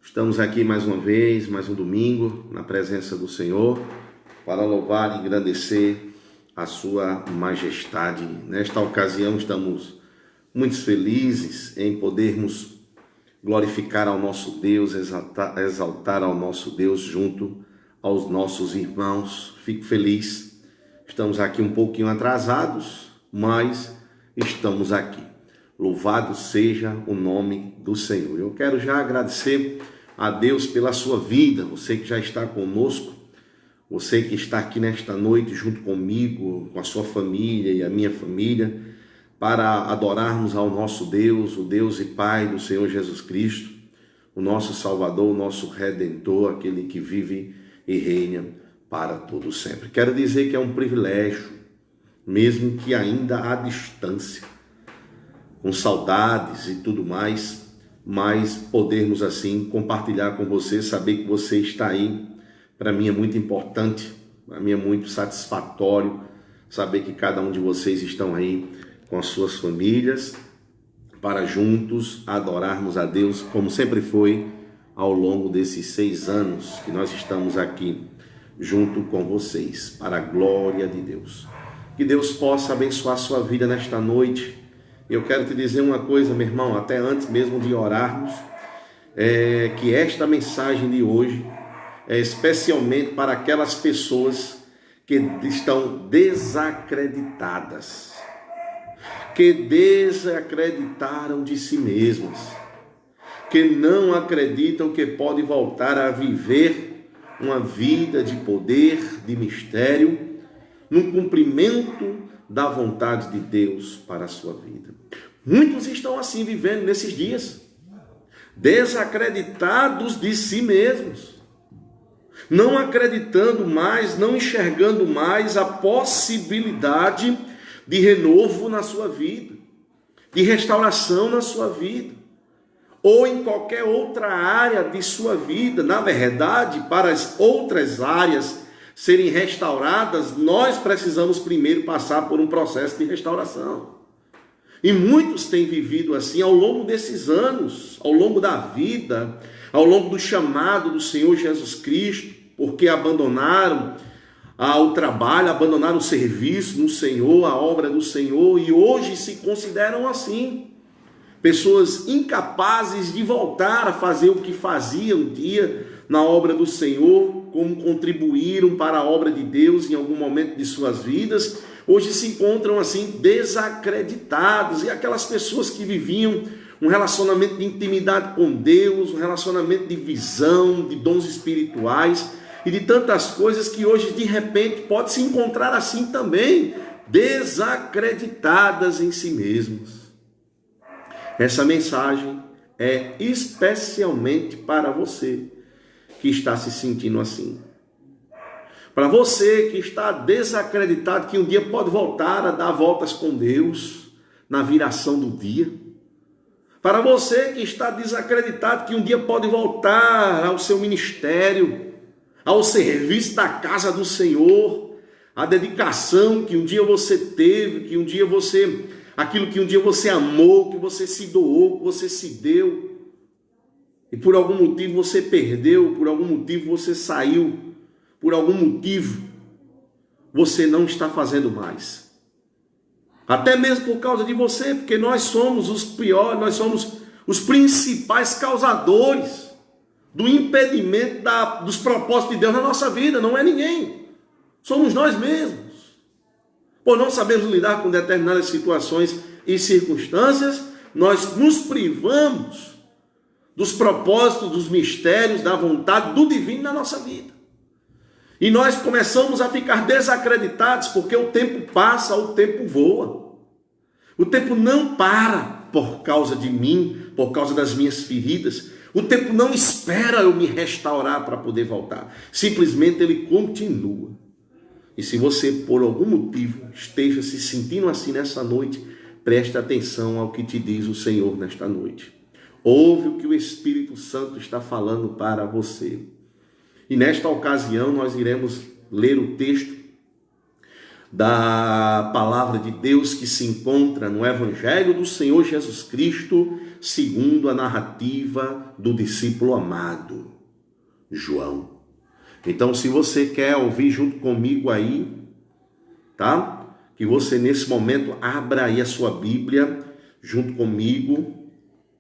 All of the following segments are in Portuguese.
Estamos aqui mais uma vez, mais um domingo, na presença do Senhor, para louvar e engrandecer a sua majestade. Nesta ocasião estamos muito felizes em podermos glorificar ao nosso Deus, exaltar ao nosso Deus junto aos nossos irmãos. Fico feliz. Estamos aqui um pouquinho atrasados, mas estamos aqui. Louvado seja o nome do Senhor. Eu quero já agradecer a Deus pela sua vida, você que já está conosco, você que está aqui nesta noite junto comigo, com a sua família e a minha família, para adorarmos ao nosso Deus, o Deus e Pai do Senhor Jesus Cristo, o nosso Salvador, o nosso Redentor, aquele que vive e reina para todo sempre. Quero dizer que é um privilégio, mesmo que ainda à distância, com saudades e tudo mais, mas podermos assim compartilhar com você, saber que você está aí, para mim é muito importante, para mim é muito satisfatório saber que cada um de vocês estão aí com as suas famílias, para juntos adorarmos a Deus, como sempre foi ao longo desses 6 anos que nós estamos aqui junto com vocês, para a glória de Deus. Que Deus possa abençoar a sua vida nesta noite. Eu quero te dizer uma coisa, meu irmão, até antes mesmo de orarmos, que esta mensagem de hoje é especialmente para aquelas pessoas que estão desacreditadas, que desacreditaram de si mesmas, que não acreditam que pode voltar a viver uma vida de poder, de mistério, no cumprimento da vontade de Deus para a sua vida. Muitos estão assim vivendo nesses dias, desacreditados de si mesmos, não acreditando mais, não enxergando mais a possibilidade de renovo na sua vida, de restauração na sua vida, ou em qualquer outra área de sua vida. Na verdade, para as outras áreas serem restauradas, nós precisamos primeiro passar por um processo de restauração. E muitos têm vivido assim ao longo desses anos, ao longo da vida, ao longo do chamado do Senhor Jesus Cristo, porque abandonaram o trabalho, abandonaram o serviço no Senhor, a obra do Senhor, e hoje se consideram assim, pessoas incapazes de voltar a fazer o que faziam um dia na obra do Senhor, como contribuíram para a obra de Deus em algum momento de suas vidas, hoje se encontram assim desacreditados. E aquelas pessoas que viviam um relacionamento de intimidade com Deus, um relacionamento de visão, de dons espirituais e de tantas coisas, que hoje de repente pode se encontrar assim também, desacreditadas em si mesmos. Essa mensagem é especialmente para você que está se sentindo assim. Para você que está desacreditado que um dia pode voltar a dar voltas com Deus na viração do dia. Para você que está desacreditado que um dia pode voltar ao seu ministério, ao serviço da casa do Senhor, a dedicação que um dia você teve, que um dia você, aquilo que um dia você amou, que você se doou, que você se deu, e por algum motivo você perdeu, por algum motivo você saiu, por algum motivo você não está fazendo mais. Até mesmo por causa de você, porque nós somos os piores, nós somos os principais causadores do impedimento dos propósitos de Deus na nossa vida. Não é ninguém, somos nós mesmos. Por não sabermos lidar com determinadas situações e circunstâncias, nós nos privamos dos propósitos, dos mistérios, da vontade do divino na nossa vida. E nós começamos a ficar desacreditados, porque o tempo passa, o tempo voa. O tempo não para por causa de mim, por causa das minhas feridas. O tempo não espera eu me restaurar para poder voltar. Simplesmente ele continua. E se você, por algum motivo, esteja se sentindo assim nessa noite, preste atenção ao que te diz o Senhor nesta noite. Ouve o que o Espírito Santo está falando para você. E nesta ocasião nós iremos ler o texto da palavra de Deus que se encontra no Evangelho do Senhor Jesus Cristo, segundo a narrativa do discípulo amado, João. Então, se você quer ouvir junto comigo aí, tá? Que você nesse momento abra aí a sua Bíblia junto comigo.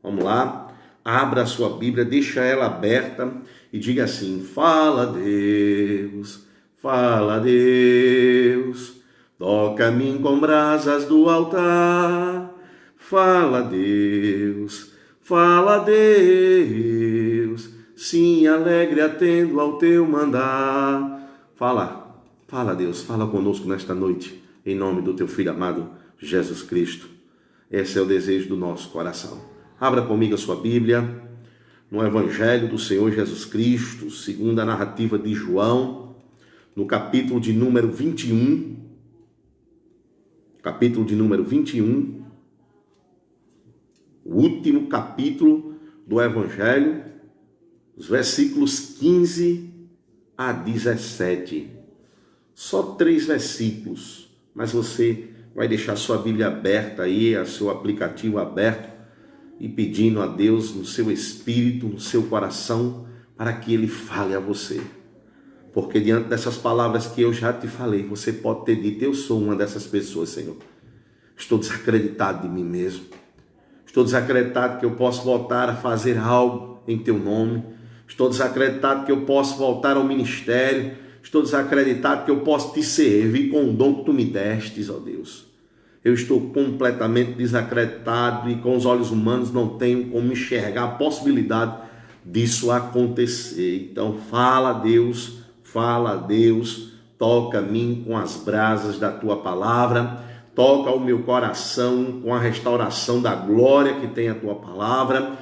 Vamos lá. Abra a sua Bíblia, deixa ela aberta e diga assim: fala Deus, fala Deus, toca-me com brasas do altar. Fala Deus, fala Deus, sim, alegre atendo ao teu mandar. Fala Deus, fala conosco nesta noite, em nome do teu Filho amado, Jesus Cristo. Esse é o desejo do nosso coração. Abra comigo a sua Bíblia, no Evangelho do Senhor Jesus Cristo, segundo a narrativa de João, no capítulo de número 21. Capítulo de número 21. O último capítulo do Evangelho, os versículos 15 a 17. Só 3 versículos, mas você vai deixar sua Bíblia aberta aí, o seu aplicativo aberto, e pedindo a Deus no seu espírito, no seu coração, para que Ele fale a você. Porque diante dessas palavras que eu já te falei, você pode ter dito: eu sou uma dessas pessoas, Senhor. Estou desacreditado de mim mesmo. Estou desacreditado que eu posso voltar a fazer algo em teu nome. Estou desacreditado que eu posso voltar ao ministério. Estou desacreditado que eu posso te servir com o dom que tu me destes, ó Deus. Eu estou completamente desacreditado e com os olhos humanos não tenho como enxergar a possibilidade disso acontecer. Então fala Deus, toca-me com as brasas da tua palavra, toca o meu coração com a restauração da glória que tem a tua palavra,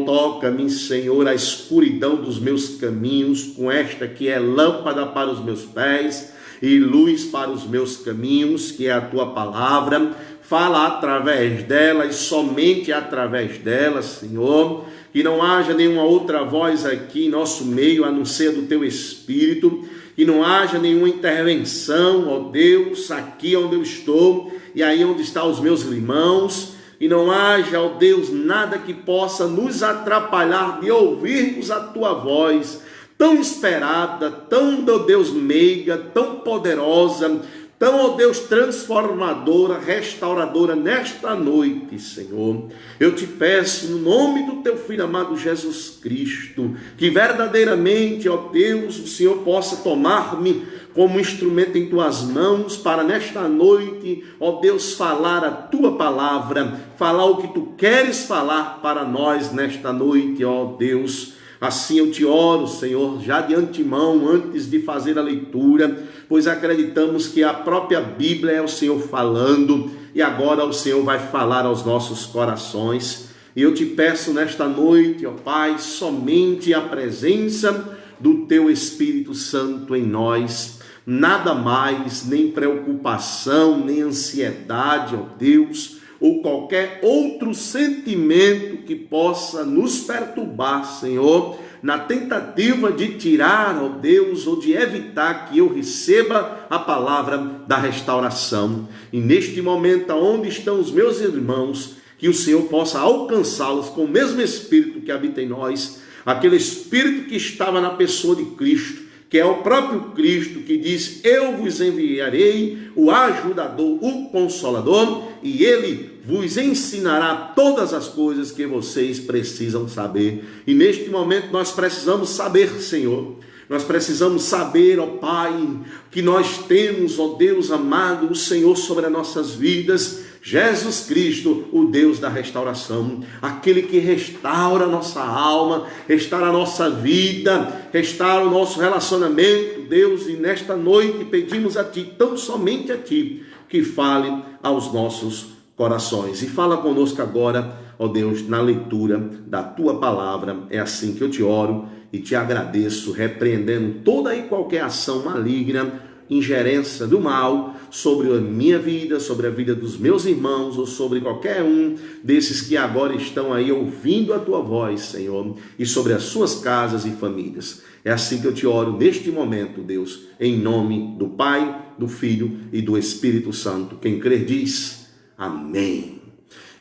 toca-me, Senhor, a escuridão dos meus caminhos, com esta que é lâmpada para os meus pés e luz para os meus caminhos, que é a tua palavra. Fala através dela e somente através dela, Senhor. Que não haja nenhuma outra voz aqui em nosso meio, a não ser do teu Espírito. Que não haja nenhuma intervenção, ó Deus, aqui onde eu estou e aí onde estão os meus irmãos. E não haja, ó Deus, nada que possa nos atrapalhar de ouvirmos a tua voz, tão esperada, tão, ó Deus, meiga, tão poderosa, tão, ó Deus, transformadora, restauradora nesta noite, Senhor. Eu te peço, no nome do teu Filho amado Jesus Cristo, que verdadeiramente, ó Deus, o Senhor possa tomar-me como instrumento em tuas mãos, para nesta noite, ó Deus, falar a tua palavra, falar o que tu queres falar para nós nesta noite, ó Deus. Assim eu te oro, Senhor, já de antemão, antes de fazer a leitura, pois acreditamos que a própria Bíblia é o Senhor falando, e agora o Senhor vai falar aos nossos corações. E eu te peço nesta noite, ó Pai, somente a presença do teu Espírito Santo em nós, nada mais, nem preocupação, nem ansiedade, ó Deus, ou qualquer outro sentimento que possa nos perturbar, Senhor, na tentativa de tirar, ó Deus, ou de evitar que eu receba a palavra da restauração. E neste momento, onde estão os meus irmãos, que o Senhor possa alcançá-los com o mesmo Espírito que habita em nós, aquele Espírito que estava na pessoa de Cristo, que é o próprio Cristo que diz: eu vos enviarei o ajudador, o consolador, e ele vos ensinará todas as coisas que vocês precisam saber. E neste momento nós precisamos saber, Senhor, nós precisamos saber, ó Pai, que nós temos, ó Deus amado, o Senhor sobre as nossas vidas, Jesus Cristo, o Deus da restauração, aquele que restaura a nossa alma, restaura a nossa vida, restaura o nosso relacionamento, Deus. E nesta noite pedimos a Ti, tão somente a Ti, que fale aos nossos corações. E fala conosco agora, ó Deus, na leitura da Tua palavra. É assim que eu te oro e te agradeço, repreendendo toda e qualquer ação maligna, ingerência do mal sobre a minha vida, sobre a vida dos meus irmãos, ou sobre qualquer um desses que agora estão aí ouvindo a tua voz, Senhor, e sobre as suas casas e famílias. É assim que eu te oro neste momento, Deus, em nome do Pai, do Filho e do Espírito Santo. Quem crer diz amém.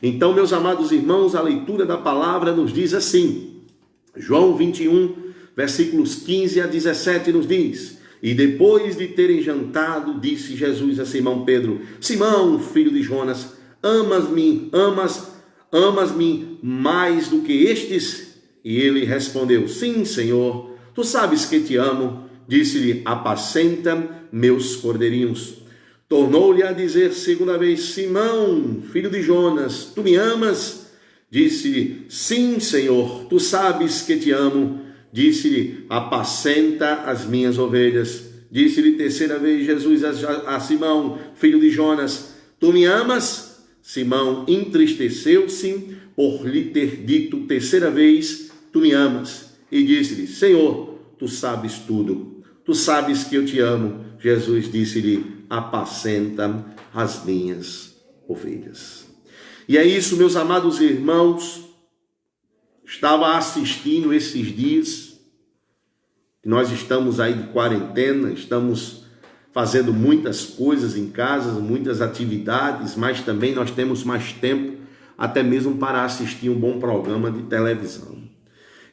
Então, meus amados irmãos, a leitura da palavra nos diz assim, João 21, versículos 15 a 17 nos diz: e depois de terem jantado, disse Jesus a Simão Pedro: Simão, filho de Jonas, amas-me mais do que estes? E ele respondeu: sim, Senhor, tu sabes que te amo. Disse-lhe: apacenta meus cordeirinhos. Tornou-lhe a dizer segunda vez: Simão, filho de Jonas, tu me amas? Disse-lhe: sim, Senhor, tu sabes que te amo. Disse-lhe: apacenta as minhas ovelhas. Disse-lhe terceira vez Jesus a Simão, filho de Jonas: tu me amas? Simão entristeceu-se por lhe ter dito terceira vez: tu me amas. E disse-lhe: Senhor, tu sabes tudo. Tu sabes que eu te amo. Jesus disse-lhe: apacenta as minhas ovelhas. E é isso, meus amados irmãos. Estava assistindo esses dias, nós estamos aí de quarentena, estamos fazendo muitas coisas em casa, muitas atividades, mas também nós temos mais tempo, até mesmo para assistir um bom programa de televisão.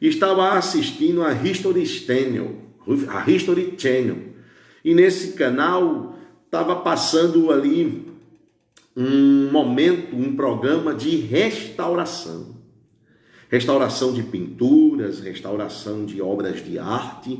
E estava assistindo a History Channel, e nesse canal estava passando ali um momento, um programa de restauração. Restauração de pinturas, restauração de obras de arte,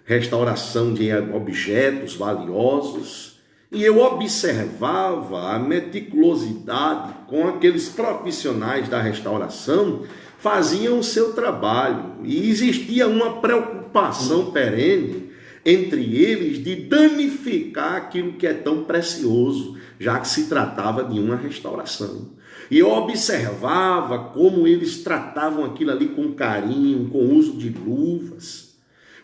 restauração de objetos valiosos. E eu observava a meticulosidade com aqueles profissionais da restauração faziam o seu trabalho. E existia uma preocupação perene entre eles de danificar aquilo que é tão precioso, já que se tratava de uma restauração. E eu observava como eles tratavam aquilo ali com carinho, com uso de luvas,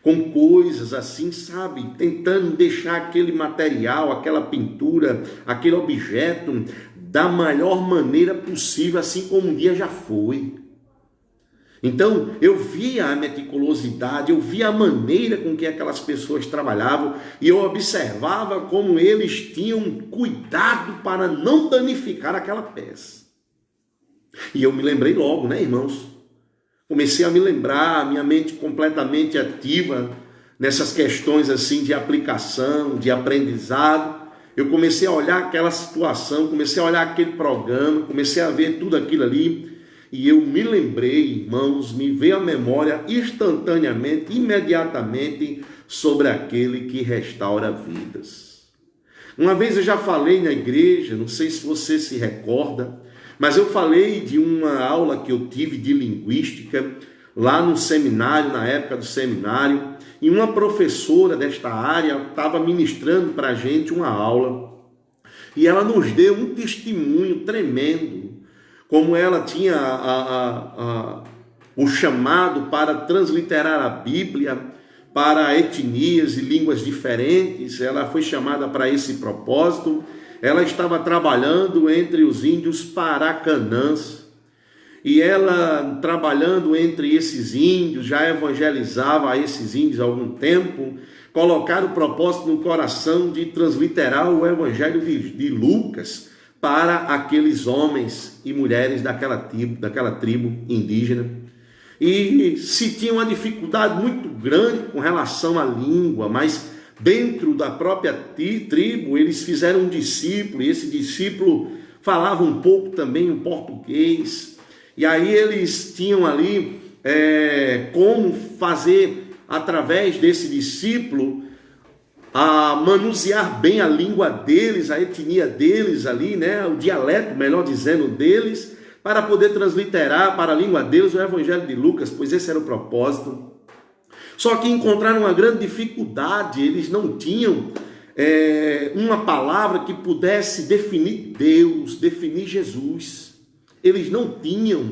com coisas assim, sabe? Tentando deixar aquele material, aquela pintura, aquele objeto da melhor maneira possível, assim como um dia já foi. Então, eu via a meticulosidade, eu via a maneira com que aquelas pessoas trabalhavam e eu observava como eles tinham cuidado para não danificar aquela peça. E eu me lembrei logo, né, irmãos? Comecei a me lembrar, minha mente completamente ativa nessas questões assim de aplicação, de aprendizado. Eu comecei a olhar aquela situação, comecei a olhar aquele programa, comecei a ver tudo aquilo ali. E eu me lembrei, irmãos, me veio à memória instantaneamente, imediatamente, sobre aquele que restaura vidas. Uma vez eu já falei na igreja, não sei se você se recorda, mas eu falei de uma aula que eu tive de linguística, lá no seminário, na época do seminário, e uma professora desta área estava ministrando para a gente uma aula, e ela nos deu um testemunho tremendo, como ela tinha o chamado para transliterar a Bíblia para etnias e línguas diferentes. Ela foi chamada para esse propósito. Ela estava trabalhando entre os índios paracanãs, e ela, trabalhando entre esses índios, já evangelizava a esses índios há algum tempo, colocar o propósito no coração de transliterar o evangelho de Lucas para aqueles homens e mulheres daquela tribo indígena. E se tinha uma dificuldade muito grande com relação à língua, mas dentro da própria tribo eles fizeram um discípulo, e esse discípulo falava um pouco também o português, e aí eles tinham ali como fazer através desse discípulo a manusear bem a língua deles, a etnia deles ali, né, o dialeto, melhor dizendo, deles, para poder transliterar para a língua deles o Evangelho de Lucas, pois esse era o propósito. Só que encontraram uma grande dificuldade, eles não tinham uma palavra que pudesse definir Deus, definir Jesus. Eles não tinham,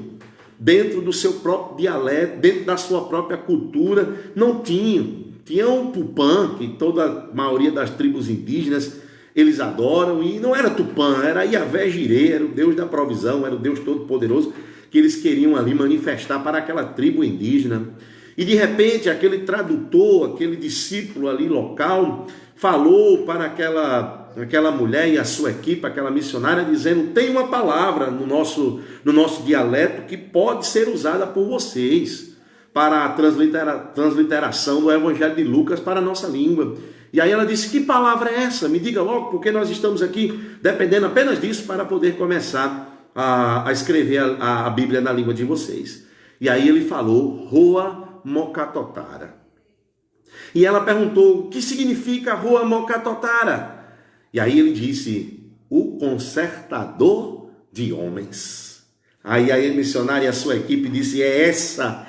dentro do seu próprio dialeto, dentro da sua própria cultura, não tinham. Tinha o Tupã, que toda a maioria das tribos indígenas eles adoram, e não era Tupã, era Yahvé Jireh, era o Deus da provisão, era o Deus Todo-Poderoso que eles queriam ali manifestar para aquela tribo indígena. E de repente aquele tradutor, aquele discípulo ali local, falou para aquela aquela mulher e a sua equipe, aquela missionária, dizendo: tem uma palavra no nosso dialeto que pode ser usada por vocês para a transliteração do Evangelho de Lucas para a nossa língua. E aí ela disse: que palavra é essa? Me diga logo, porque nós estamos aqui dependendo apenas disso para poder começar a escrever a Bíblia na língua de vocês. E aí ele falou: Roa Mokatotara. E ela perguntou: o que significa Roa Mokatotara? E aí ele disse: o consertador de homens. Aí a missionária e a sua equipe disse: é essa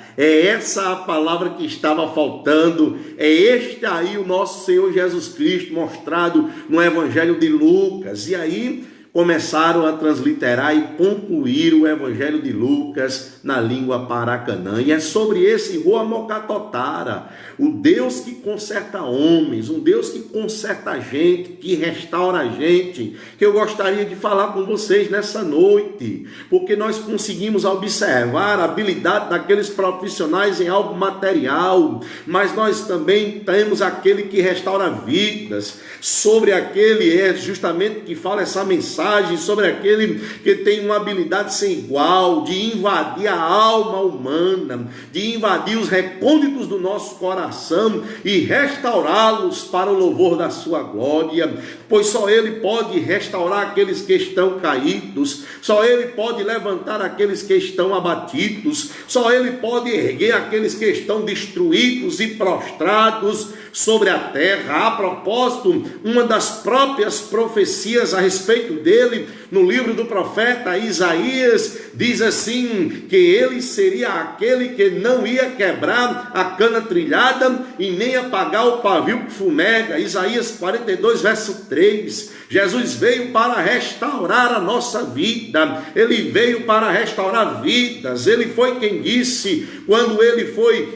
a palavra que estava faltando, é este aí o nosso Senhor Jesus Cristo mostrado no Evangelho de Lucas. E aí começaram a transliterar e concluir o Evangelho de Lucas na língua paracanã. E é sobre esse Roa Mokatotara, o Deus que conserta homens, um Deus que conserta a gente, que restaura a gente, que eu gostaria de falar com vocês nessa noite, porque nós conseguimos observar a habilidade daqueles profissionais em algo material, mas nós também temos aquele que restaura vidas. Sobre aquele é justamente que fala essa mensagem, sobre aquele que tem uma habilidade sem igual de invadir a alma humana, de invadir os recônditos do nosso coração e restaurá-los para o louvor da sua glória, pois só Ele pode restaurar aqueles que estão caídos, só Ele pode levantar aqueles que estão abatidos, só Ele pode erguer aqueles que estão destruídos e prostrados sobre a terra. A propósito, uma das próprias profecias a respeito dele, no livro do profeta Isaías, diz assim, que ele seria aquele que não ia quebrar a cana trilhada e nem apagar o pavio que fumega. Isaías 42, verso 3. Jesus veio para restaurar a nossa vida, ele veio para restaurar vidas. Ele foi quem disse,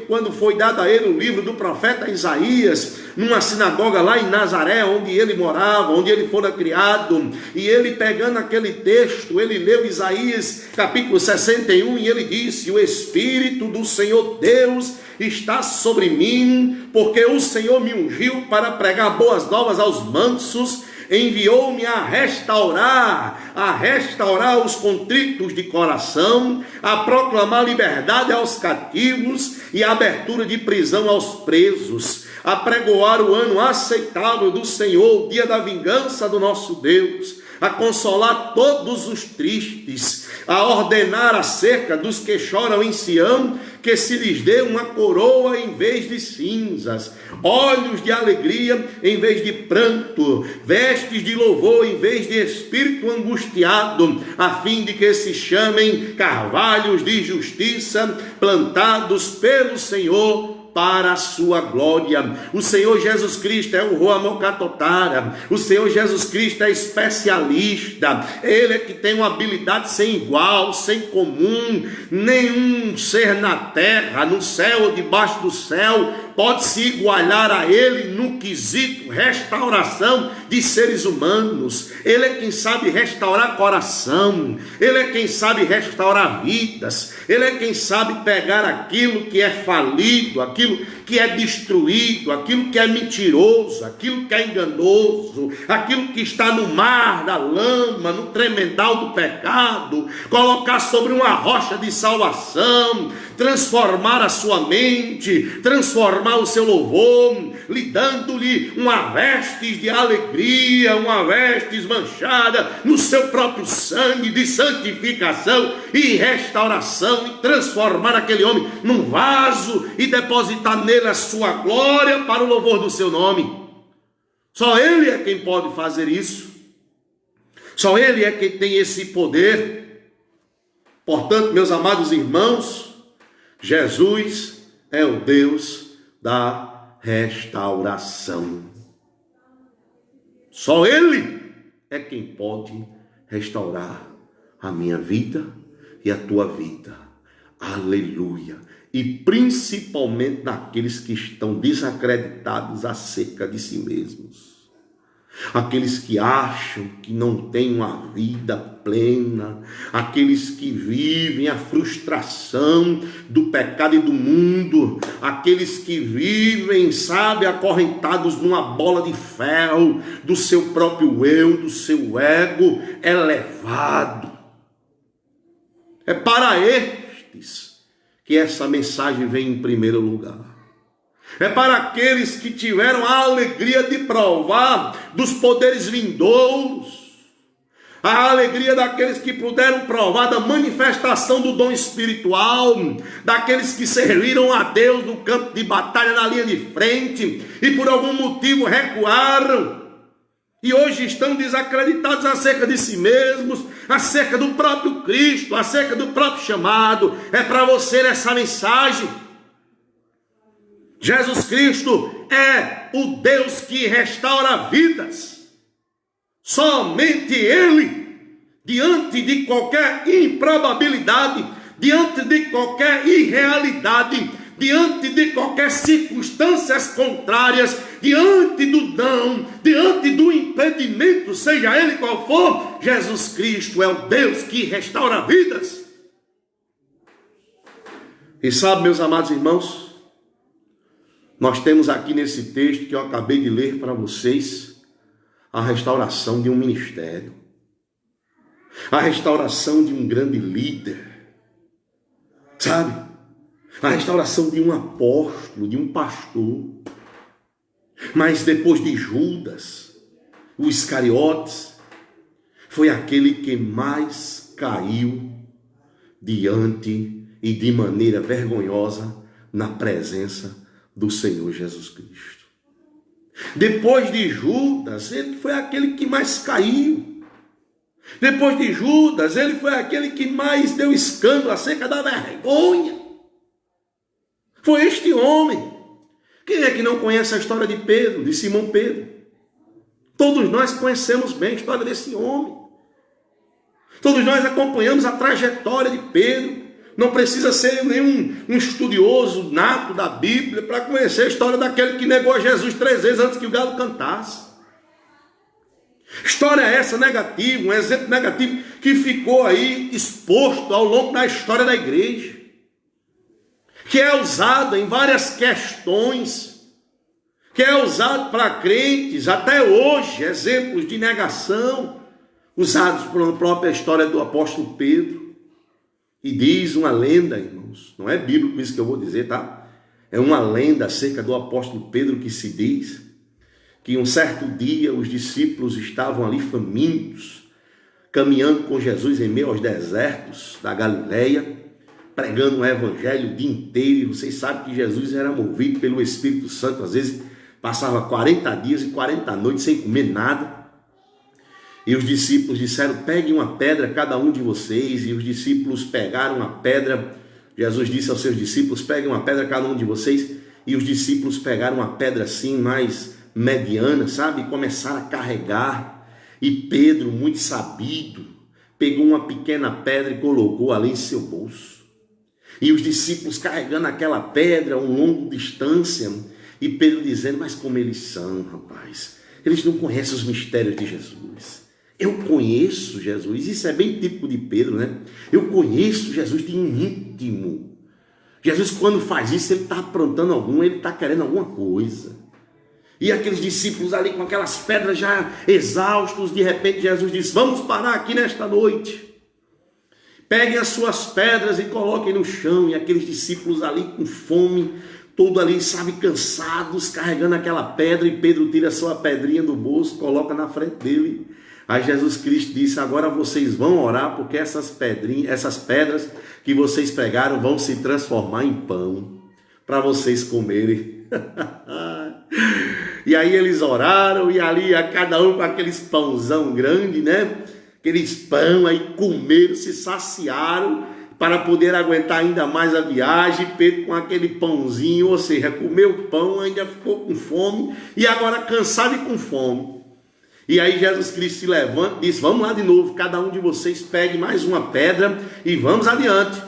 quando foi dado a ele o livro do profeta Isaías, numa sinagoga lá em Nazaré, onde ele morava, onde ele fora criado, e ele pegando aquele texto, ele leu Isaías capítulo 61, e ele disse: o Espírito do Senhor Deus está sobre mim, porque o Senhor me ungiu para pregar boas novas aos mansos, enviou-me a restaurar os contritos de coração, a proclamar liberdade aos cativos e a abertura de prisão aos presos, a pregoar o ano aceitável do Senhor, o dia da vingança do nosso Deus, a consolar todos os tristes, a ordenar acerca dos que choram em Sião, que se lhes dê uma coroa em vez de cinzas, olhos de alegria em vez de pranto, vestes de louvor em vez de espírito angustiado, a fim de que se chamem carvalhos de justiça, plantados pelo Senhor para a sua glória. O Senhor Jesus Cristo é o Roa Mokatotara, o Senhor Jesus Cristo é especialista, Ele é que tem uma habilidade sem igual, sem comum. Nenhum ser na terra, no céu ou debaixo do céu pode se igualar a Ele no quesito restauração de seres humanos. Ele é quem sabe restaurar coração, Ele é quem sabe restaurar vidas, Ele é quem sabe pegar aquilo que é falido, aquilo que é destruído, aquilo que é mentiroso, aquilo que é enganoso, aquilo que está no mar da lama, no tremendal do pecado, colocar sobre uma rocha de salvação, transformar a sua mente, transformar o seu louvor, lhe dando-lhe uma vestes de alegria, uma vestes manchada no seu próprio sangue de santificação e restauração, e transformar aquele homem num vaso e depositar nele a sua glória para o louvor do seu nome. Só Ele é quem pode fazer isso, só Ele é quem tem esse poder. Portanto, meus amados irmãos, Jesus é o Deus da restauração. Só Ele é quem pode restaurar a minha vida e a tua vida. Aleluia! E principalmente naqueles que estão desacreditados acerca de si mesmos. aqueles que acham que não têm uma vida plena, aqueles que vivem a frustração do pecado e do mundo, aqueles que vivem, sabe, acorrentados numa bola de ferro do seu próprio eu, do seu ego elevado. É para estes que essa mensagem vem em primeiro lugar. É para aqueles que tiveram a alegria de provar dos poderes vindouros, a alegria daqueles que puderam provar da manifestação do dom espiritual, daqueles que serviram a Deus no campo de batalha, na linha de frente, e por algum motivo recuaram, e hoje estão desacreditados acerca de si mesmos, acerca do próprio Cristo, acerca do próprio chamado. É para você essa mensagem. Jesus Cristo é o Deus que restaura vidas. Somente Ele, diante de qualquer improbabilidade, diante de qualquer irrealidade, diante de qualquer circunstâncias contrárias, diante do não, diante do impedimento, seja ele qual for, Jesus Cristo é o Deus que restaura vidas. E sabe, meus amados irmãos, nós temos aqui nesse texto que eu acabei de ler para vocês, a restauração de um ministério, a restauração de um grande líder, sabe? A restauração de um apóstolo, de um pastor. Mas depois de Judas, o Iscariotes, foi aquele que mais caiu diante e de maneira vergonhosa na presença do Senhor Jesus Cristo. Depois de Judas, ele foi aquele que mais caiu. Depois de Judas, ele foi aquele que mais deu escândalo acerca da vergonha. Foi este homem. Quem é que não conhece a história de Pedro, de Simão Pedro? Todos nós conhecemos bem a história desse homem. Todos nós acompanhamos a trajetória de Pedro. Não precisa ser nenhum estudioso nato da Bíblia para conhecer a história daquele que negou a Jesus 3 vezes antes que o galo cantasse. História essa negativa, um exemplo negativo que ficou aí exposto ao longo da história da igreja, que é usado em várias questões, que é usado para crentes até hoje, exemplos de negação usados pela própria história do apóstolo Pedro. E diz uma lenda, irmãos, não é bíblico isso que eu vou dizer, tá? É uma lenda acerca do apóstolo Pedro que se diz que um certo dia os discípulos estavam ali famintos, caminhando com Jesus em meio aos desertos da Galileia, pregando o evangelho o dia inteiro. E vocês sabem que Jesus era movido pelo Espírito Santo, às vezes passava 40 dias e 40 noites sem comer nada. E os discípulos disseram: peguem uma pedra cada um de vocês. E os discípulos pegaram uma pedra. Jesus disse aos seus discípulos: peguem uma pedra cada um de vocês. E os discípulos pegaram uma pedra assim mais mediana, sabe? E começaram a carregar. E Pedro, muito sabido, pegou uma pequena pedra e colocou ali em seu bolso. E os discípulos carregando aquela pedra a uma longa distância. E Pedro dizendo: mas como eles são, rapaz? Eles não conhecem os mistérios de Jesus. Eu conheço Jesus, isso é bem típico de Pedro, né? Eu conheço Jesus de íntimo. Jesus, quando faz isso, ele está aprontando ele está querendo alguma coisa. E aqueles discípulos ali com aquelas pedras já exaustos, de repente Jesus disse: vamos parar aqui nesta noite. Peguem as suas pedras e coloquem no chão. E aqueles discípulos ali com fome, todo ali, sabe, cansados, carregando aquela pedra. E Pedro tira a sua pedrinha do bolso, coloca na frente dele. Aí Jesus Cristo disse: agora vocês vão orar, porque essas pedras que vocês pegaram vão se transformar em pão para vocês comerem. E aí eles oraram, e ali a cada um com aqueles pãozão grande, né? Aqueles pão, aí comeram, se saciaram para poder aguentar ainda mais a viagem. Pedro com aquele pãozinho, ou seja, comeu o pão, ainda ficou com fome, e agora cansado e com fome. E aí Jesus Cristo se levanta e diz: vamos lá de novo, cada um de vocês pegue mais uma pedra e vamos adiante.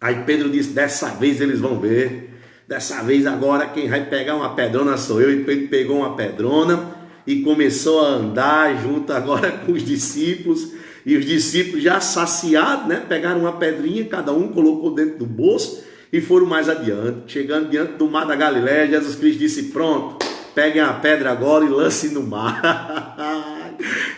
Aí Pedro disse: dessa vez eles vão ver, dessa vez agora quem vai pegar uma pedrona sou eu. E Pedro pegou uma pedrona e começou a andar junto agora com os discípulos. E os discípulos já saciados, né? Pegaram uma pedrinha, cada um colocou dentro do bolso e foram mais adiante. Chegando diante do mar da Galileia, Jesus Cristo disse: pronto, peguem a pedra agora e lancem no mar.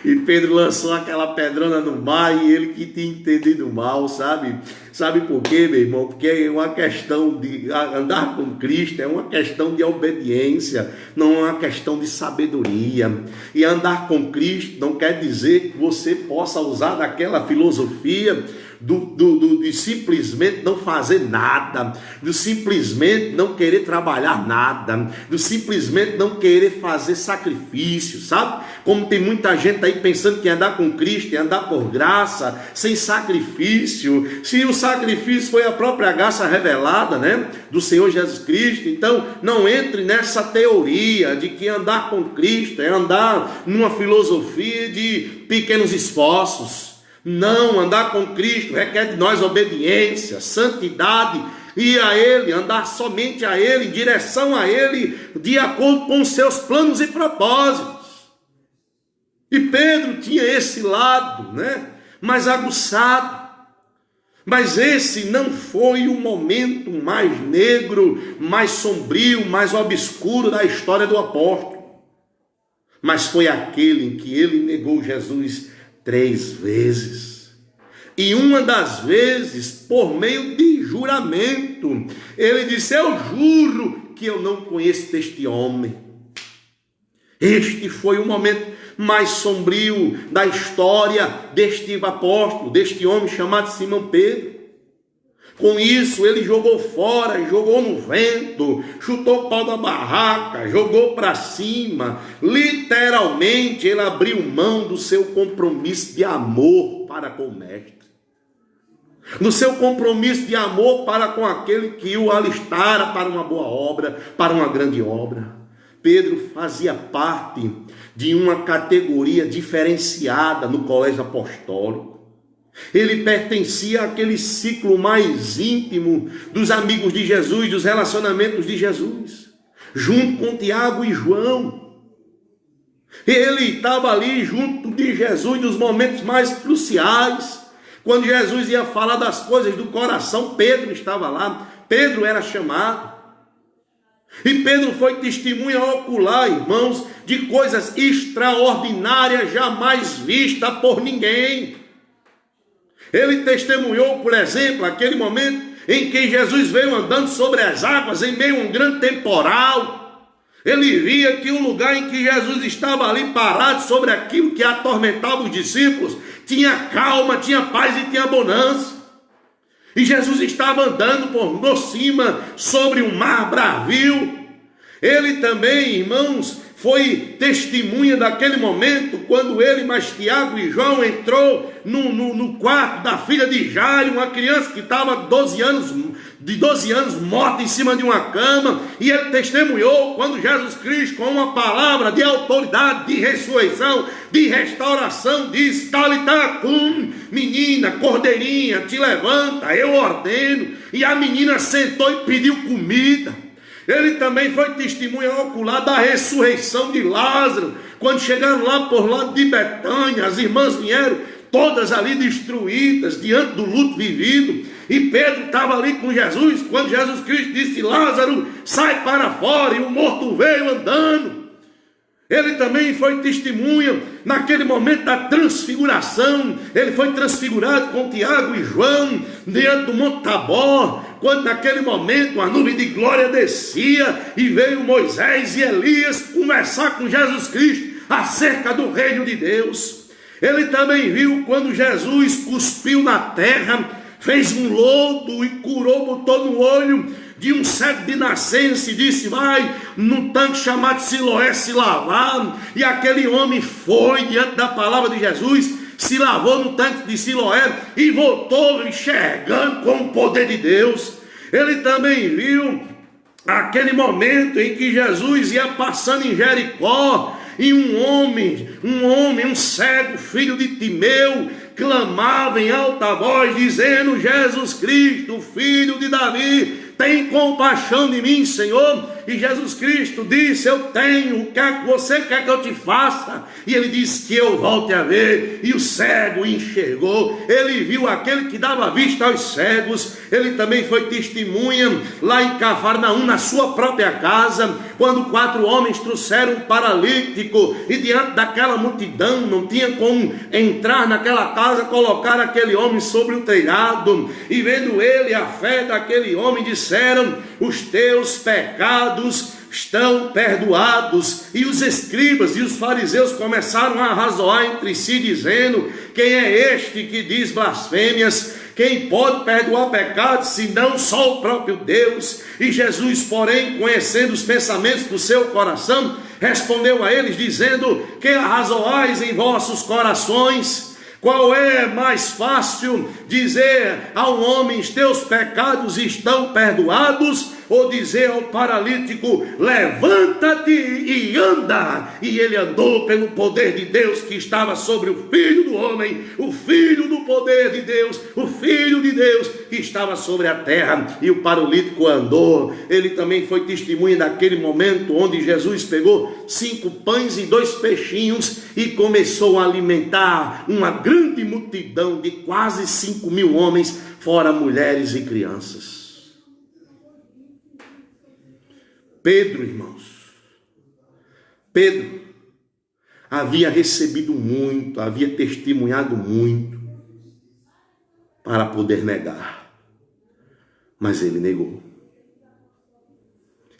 E Pedro lançou aquela pedrona no mar, e ele que tinha entendido mal, sabe? Sabe por quê, meu irmão? Porque é uma questão de andar com Cristo, é uma questão de obediência, não é uma questão de sabedoria. E andar com Cristo não quer dizer que você possa usar daquela filosofia de simplesmente não fazer nada, de simplesmente não querer trabalhar nada, de simplesmente não querer fazer sacrifício, sabe? Como tem muita gente aí pensando que andar com Cristo é andar por graça, sem sacrifício. Se o sacrifício foi a própria graça revelada, né, do Senhor Jesus Cristo, então não entre nessa teoria de que andar com Cristo é andar numa filosofia de pequenos esforços. Não, andar com Cristo requer de nós obediência, santidade, ir a Ele, andar somente a Ele, em direção a Ele, de acordo com os seus planos e propósitos. E Pedro tinha esse lado, né, mais aguçado. Mas esse não foi o momento mais negro, mais sombrio, mais obscuro da história do apóstolo. Mas foi aquele em que ele negou Jesus 3 vezes. E uma das vezes, por meio de juramento, ele disse: eu juro que eu não conheço este homem. Este foi o momento mais sombrio da história deste apóstolo, deste homem chamado Simão Pedro. Com isso, ele jogou fora, jogou no vento, chutou o pau da barraca, jogou para cima. Literalmente, ele abriu mão do seu compromisso de amor para com o mestre, no seu compromisso de amor para com aquele que o alistara para uma boa obra, para uma grande obra. Pedro fazia parte de uma categoria diferenciada no colégio apostólico. Ele pertencia àquele ciclo mais íntimo dos amigos de Jesus, dos relacionamentos de Jesus, junto com Tiago e João. Ele estava ali junto de Jesus nos momentos mais cruciais. Quando Jesus ia falar das coisas do coração, Pedro estava lá. Pedro era chamado. E Pedro foi testemunha ocular, irmãos, de coisas extraordinárias jamais vistas por ninguém. Ele testemunhou, por exemplo, aquele momento em que Jesus veio andando sobre as águas em meio a um grande temporal. Ele via que o lugar em que Jesus estava ali parado sobre aquilo que atormentava os discípulos tinha calma, tinha paz e tinha bonança. E Jesus estava andando por cima sobre um mar bravio. Ele também, irmãos, foi testemunha daquele momento, quando ele, mais Tiago e João, entrou no quarto da filha de Jairo, uma criança que estava de 12 anos, morta em cima de uma cama, e ele testemunhou quando Jesus Cristo, com uma palavra de autoridade, de ressurreição, de restauração, disse: Talitá cum, menina, cordeirinha, te levanta, eu ordeno. E a menina sentou e pediu comida. Ele também foi testemunha ocular da ressurreição de Lázaro. Quando chegaram lá por lado de Betânia, as irmãs vieram todas ali destruídas, diante do luto vivido. E Pedro estava ali com Jesus, quando Jesus Cristo disse: Lázaro, sai para fora, e o morto veio andando. Ele também foi testemunha naquele momento da transfiguração. Ele foi transfigurado com Tiago e João diante do Monte Tabor, quando naquele momento a nuvem de glória descia e veio Moisés e Elias conversar com Jesus Cristo acerca do reino de Deus. Ele também viu quando Jesus cuspiu na terra, fez um lodo e curou, botou no olho de um cego de nascença e disse: vai num tanque chamado Siloé se lavar. E aquele homem foi diante da palavra de Jesus, se lavou no tanque de Siloé e voltou enxergando com o poder de Deus. Ele também viu aquele momento em que Jesus ia passando em Jericó, e um cego, filho de Timeu, clamava em alta voz, dizendo: Jesus Cristo, filho de Davi, tem compaixão de mim, Senhor. e Jesus Cristo disse: eu tenho, o que você quer que eu te faça? E ele disse que eu volte a ver, e o cego enxergou. Ele viu aquele que dava vista aos cegos. Ele também foi testemunha lá em Cafarnaum, na sua própria casa, quando 4 homens trouxeram um paralítico, e diante daquela multidão não tinha como entrar naquela casa, colocar aquele homem sobre o telhado, e vendo ele a fé daquele homem, disseram: os teus pecados estão perdoados. E os escribas e os fariseus começaram a arrazoar entre si, dizendo: quem é este que diz blasfêmias? Quem pode perdoar pecados, senão só o próprio Deus? E Jesus, porém, conhecendo os pensamentos do seu coração, respondeu a eles, dizendo: que arrazoais em vossos corações? Qual é mais fácil, dizer ao homem: os teus pecados estão perdoados, ou dizer ao paralítico: levanta-te e anda? E ele andou pelo poder de Deus que estava sobre o Filho do homem, o Filho do poder de Deus, o Filho de Deus que estava sobre a terra. E o paralítico andou. Ele também foi testemunha daquele momento onde Jesus pegou 5 pães e 2 peixinhos e começou a alimentar uma grande multidão de quase 5.000 homens, fora mulheres e crianças. Pedro, irmãos, Pedro havia recebido muito, havia testemunhado muito para poder negar, mas ele negou.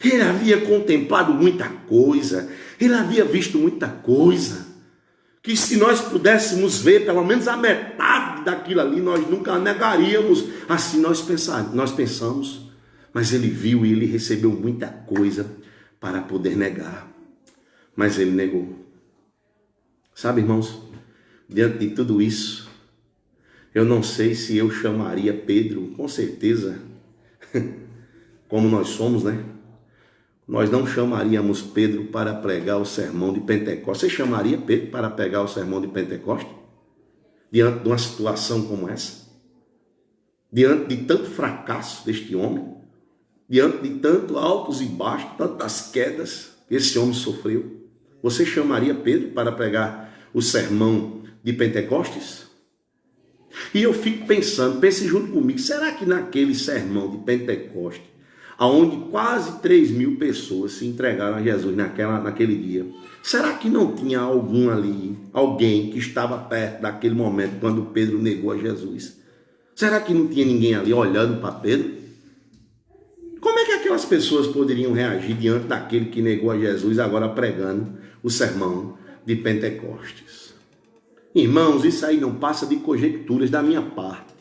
Ele havia contemplado muita coisa, ele havia visto muita coisa, que se nós pudéssemos ver pelo menos a metade daquilo ali, nós nunca negaríamos. Assim nós pensamos. Mas ele viu e ele recebeu muita coisa para poder negar. Mas ele negou. Sabe, irmãos, diante de tudo isso, eu não sei se eu chamaria Pedro, com certeza, como nós somos, né? Nós não chamaríamos Pedro para pregar o sermão de Pentecostes. Você chamaria Pedro para pregar o sermão de Pentecostes? Diante de uma situação como essa? Diante de tanto fracasso deste homem? Diante de tanto altos e baixos, tantas quedas que esse homem sofreu? Você chamaria Pedro para pregar o sermão de Pentecostes? E eu fico pensando, pense junto comigo, será que naquele sermão de Pentecostes, aonde quase 3.000 pessoas se entregaram a Jesus naquele dia, será que não tinha algum ali, alguém que estava perto daquele momento quando Pedro negou a Jesus? Será que não tinha ninguém ali olhando para Pedro? Como é que aquelas pessoas poderiam reagir diante daquele que negou a Jesus, agora pregando o sermão de Pentecostes? Irmãos, isso aí não passa de conjecturas da minha parte,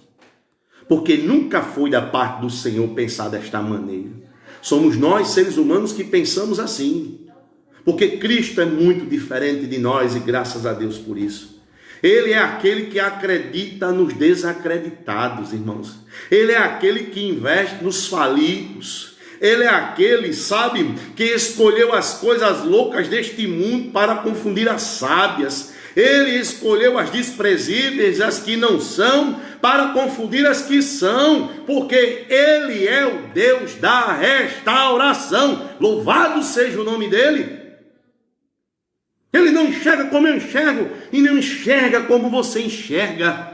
porque nunca foi da parte do Senhor pensar desta maneira. Somos nós, seres humanos, que pensamos assim, porque Cristo é muito diferente de nós, e graças a Deus por isso. Ele é aquele que acredita nos desacreditados, irmãos. Ele é aquele que investe nos falidos. Ele é aquele, sabe, que escolheu as coisas loucas deste mundo para confundir as sábias. Ele escolheu as desprezíveis, as que não são, para confundir as que são, porque Ele é o Deus da restauração. Louvado seja o nome dEle. Ele não enxerga como eu enxergo, e não enxerga como você enxerga.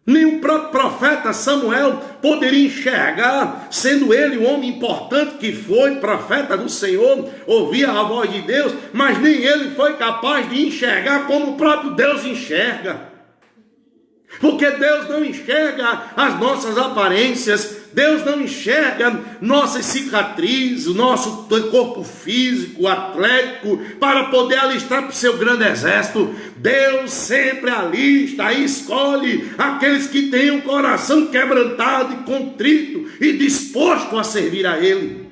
Nem o próprio profeta Samuel poderia enxergar, sendo ele o homem importante que foi, profeta do Senhor, ouvia a voz de Deus, mas nem ele foi capaz de enxergar como o próprio Deus enxerga. Porque Deus não enxerga as nossas aparências, Deus não enxerga nossas cicatrizes, o nosso corpo físico, atlético, para poder alistar para o seu grande exército. Deus sempre alista e escolhe aqueles que têm um coração quebrantado e contrito e disposto a servir a Ele.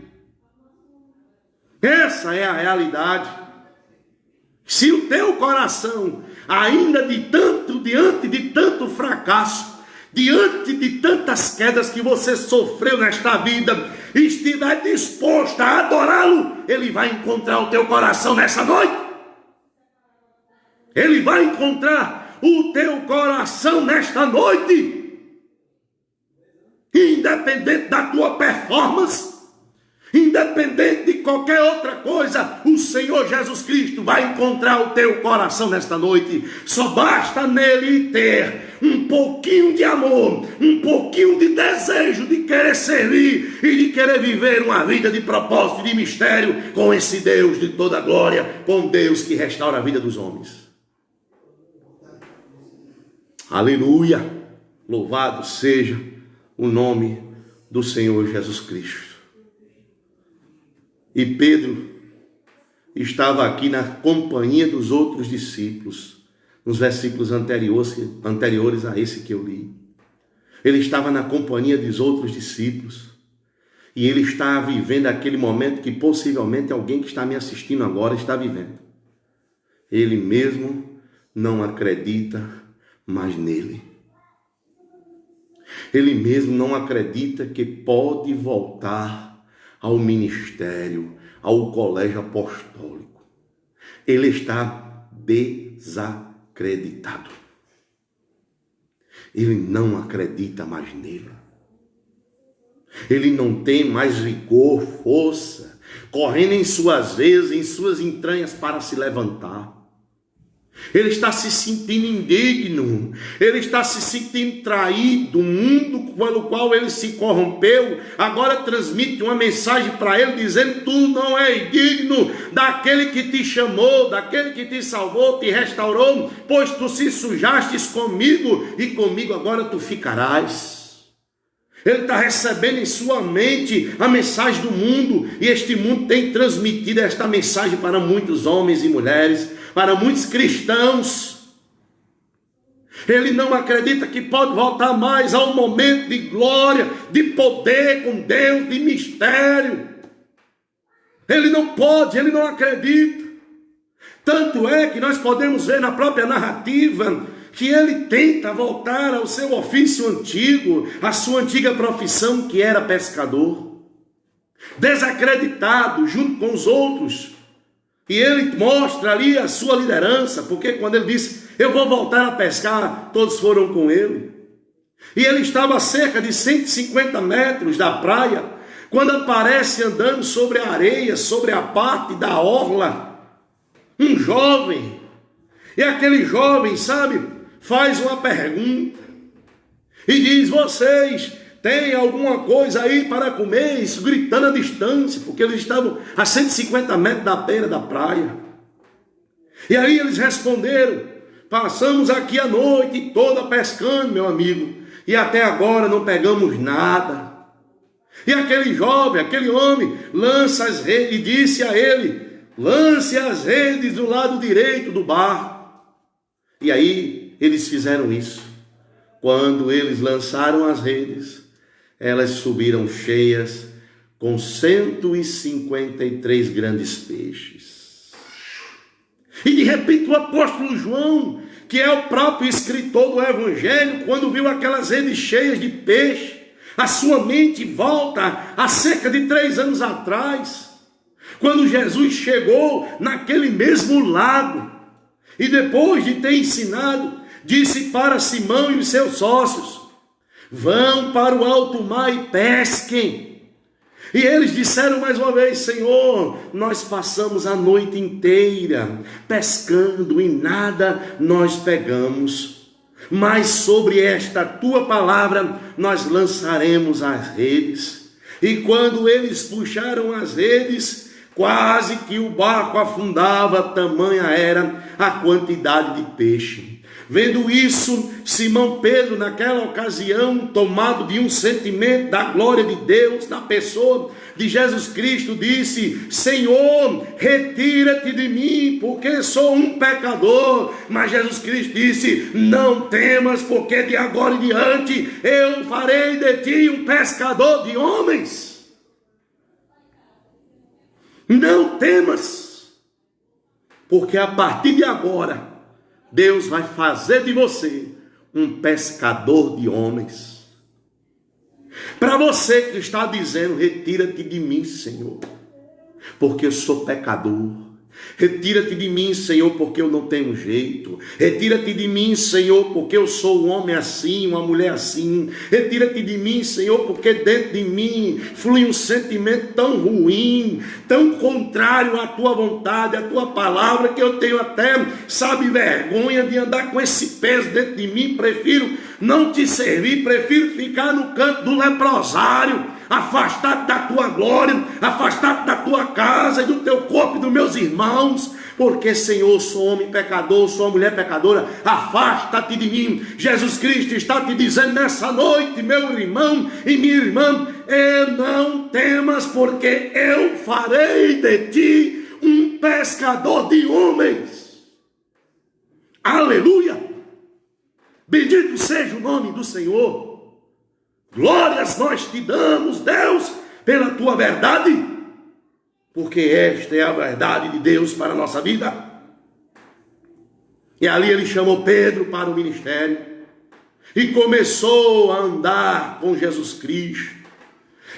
Essa é a realidade. Se o teu coração, ainda diante de tanto fracasso, diante de tantas quedas que você sofreu nesta vida, estiver disposto a adorá-lo, Ele vai encontrar o teu coração nessa noite. Ele vai encontrar o teu coração nesta noite. Independente da tua performance, independente independente de qualquer outra coisa, o Senhor Jesus Cristo vai encontrar o teu coração nesta noite. Só basta nele ter um pouquinho de amor, um pouquinho de desejo de querer servir e de querer viver uma vida de propósito e de mistério com esse Deus de toda glória, com Deus que restaura a vida dos homens. Aleluia! Louvado seja o nome do Senhor Jesus Cristo. E Pedro estava aqui na companhia dos outros discípulos, nos versículos anteriores a esse que eu li. Ele estava na companhia dos outros discípulos e ele está vivendo aquele momento que possivelmente alguém que está me assistindo agora está vivendo. Ele mesmo não acredita mais nele. Ele mesmo não acredita que pode voltar ao ministério, ao colégio apostólico. Ele está desacreditado. Ele não acredita mais nele. Ele não tem mais vigor, força, correndo em suas veias, em suas entranhas para se levantar. Ele está se sentindo indigno, ele está se sentindo traído. O mundo pelo qual ele se corrompeu agora transmite uma mensagem para ele dizendo: tu não és digno daquele que te chamou, daquele que te salvou, te restaurou, pois tu se sujastes comigo e comigo agora tu ficarás. Ele está recebendo em sua mente a mensagem do mundo, e este mundo tem transmitido esta mensagem para muitos homens e mulheres, para muitos cristãos. Ele não acredita que pode voltar mais ao momento de glória, de poder com Deus, de mistério. Ele não pode, ele não acredita. Tanto é que nós podemos ver na própria narrativa que ele tenta voltar ao seu ofício antigo, à sua antiga profissão, que era pescador. Desacreditado junto com os outros. E ele mostra ali a sua liderança, porque quando ele disse: eu vou voltar a pescar, todos foram com ele. E ele estava a cerca de 150 metros da praia, quando aparece andando sobre a areia, sobre a parte da orla, um jovem. E aquele jovem, sabe, faz uma pergunta e diz: vocês têm alguma coisa aí para comer? Isso gritando a distância, porque eles estavam a 150 metros da beira da praia. E aí eles responderam: passamos aqui a noite toda pescando, meu amigo, e até agora não pegamos nada. E aquele jovem, aquele homem, lança as redes, e disse a ele: lance as redes do lado direito do barco. E aí eles fizeram isso. Quando eles lançaram as redes, elas subiram cheias com 153 grandes peixes. E de repente o apóstolo João, que é o próprio escritor do Evangelho, quando viu aquelas redes cheias de peixe, a sua mente volta a cerca de 3 anos atrás, quando Jesus chegou naquele mesmo lago, e depois de ter ensinado, disse para Simão e os seus sócios: vão para o alto mar e pesquem. E eles disseram mais uma vez: Senhor, nós passamos a noite inteira pescando e nada nós pegamos. Mas sobre esta tua palavra nós lançaremos as redes. E quando eles puxaram as redes, quase que o barco afundava, tamanha era a quantidade de peixe. Vendo isso, Simão Pedro, naquela ocasião, tomado de um sentimento da glória de Deus, na pessoa de Jesus Cristo, disse: Senhor, retira-te de mim, porque sou um pecador. Mas Jesus Cristo disse: não temas, porque de agora em diante eu farei de ti um pescador de homens. Não temas, porque a partir de agora Deus vai fazer de você um pescador de homens. Para você que está dizendo: retira-te de mim, Senhor, porque eu sou pecador, Retira-te de mim, Senhor, porque eu não tenho jeito. Retira-te de mim, Senhor, porque eu sou um homem assim, uma mulher assim. Retira-te de mim, Senhor, porque dentro de mim flui um sentimento tão ruim, tão contrário à tua vontade, à tua palavra, que eu tenho até, sabe, vergonha de andar com esse peso dentro de mim. Prefiro não te servir, prefiro ficar no canto do leprosário, afastado da tua glória, afastado da tua casa e do teu corpo e dos meus irmãos, porque, Senhor, sou homem pecador, sou mulher pecadora, afasta-te de mim. Jesus Cristo está te dizendo nessa noite, meu irmão e minha irmã, não temas, porque eu farei de ti um pescador de homens. Aleluia! Bendito seja o nome do Senhor. Glórias nós te damos, Deus, pela tua verdade, porque esta é a verdade de Deus para a nossa vida. E ali ele chamou Pedro para o ministério e começou a andar com Jesus Cristo,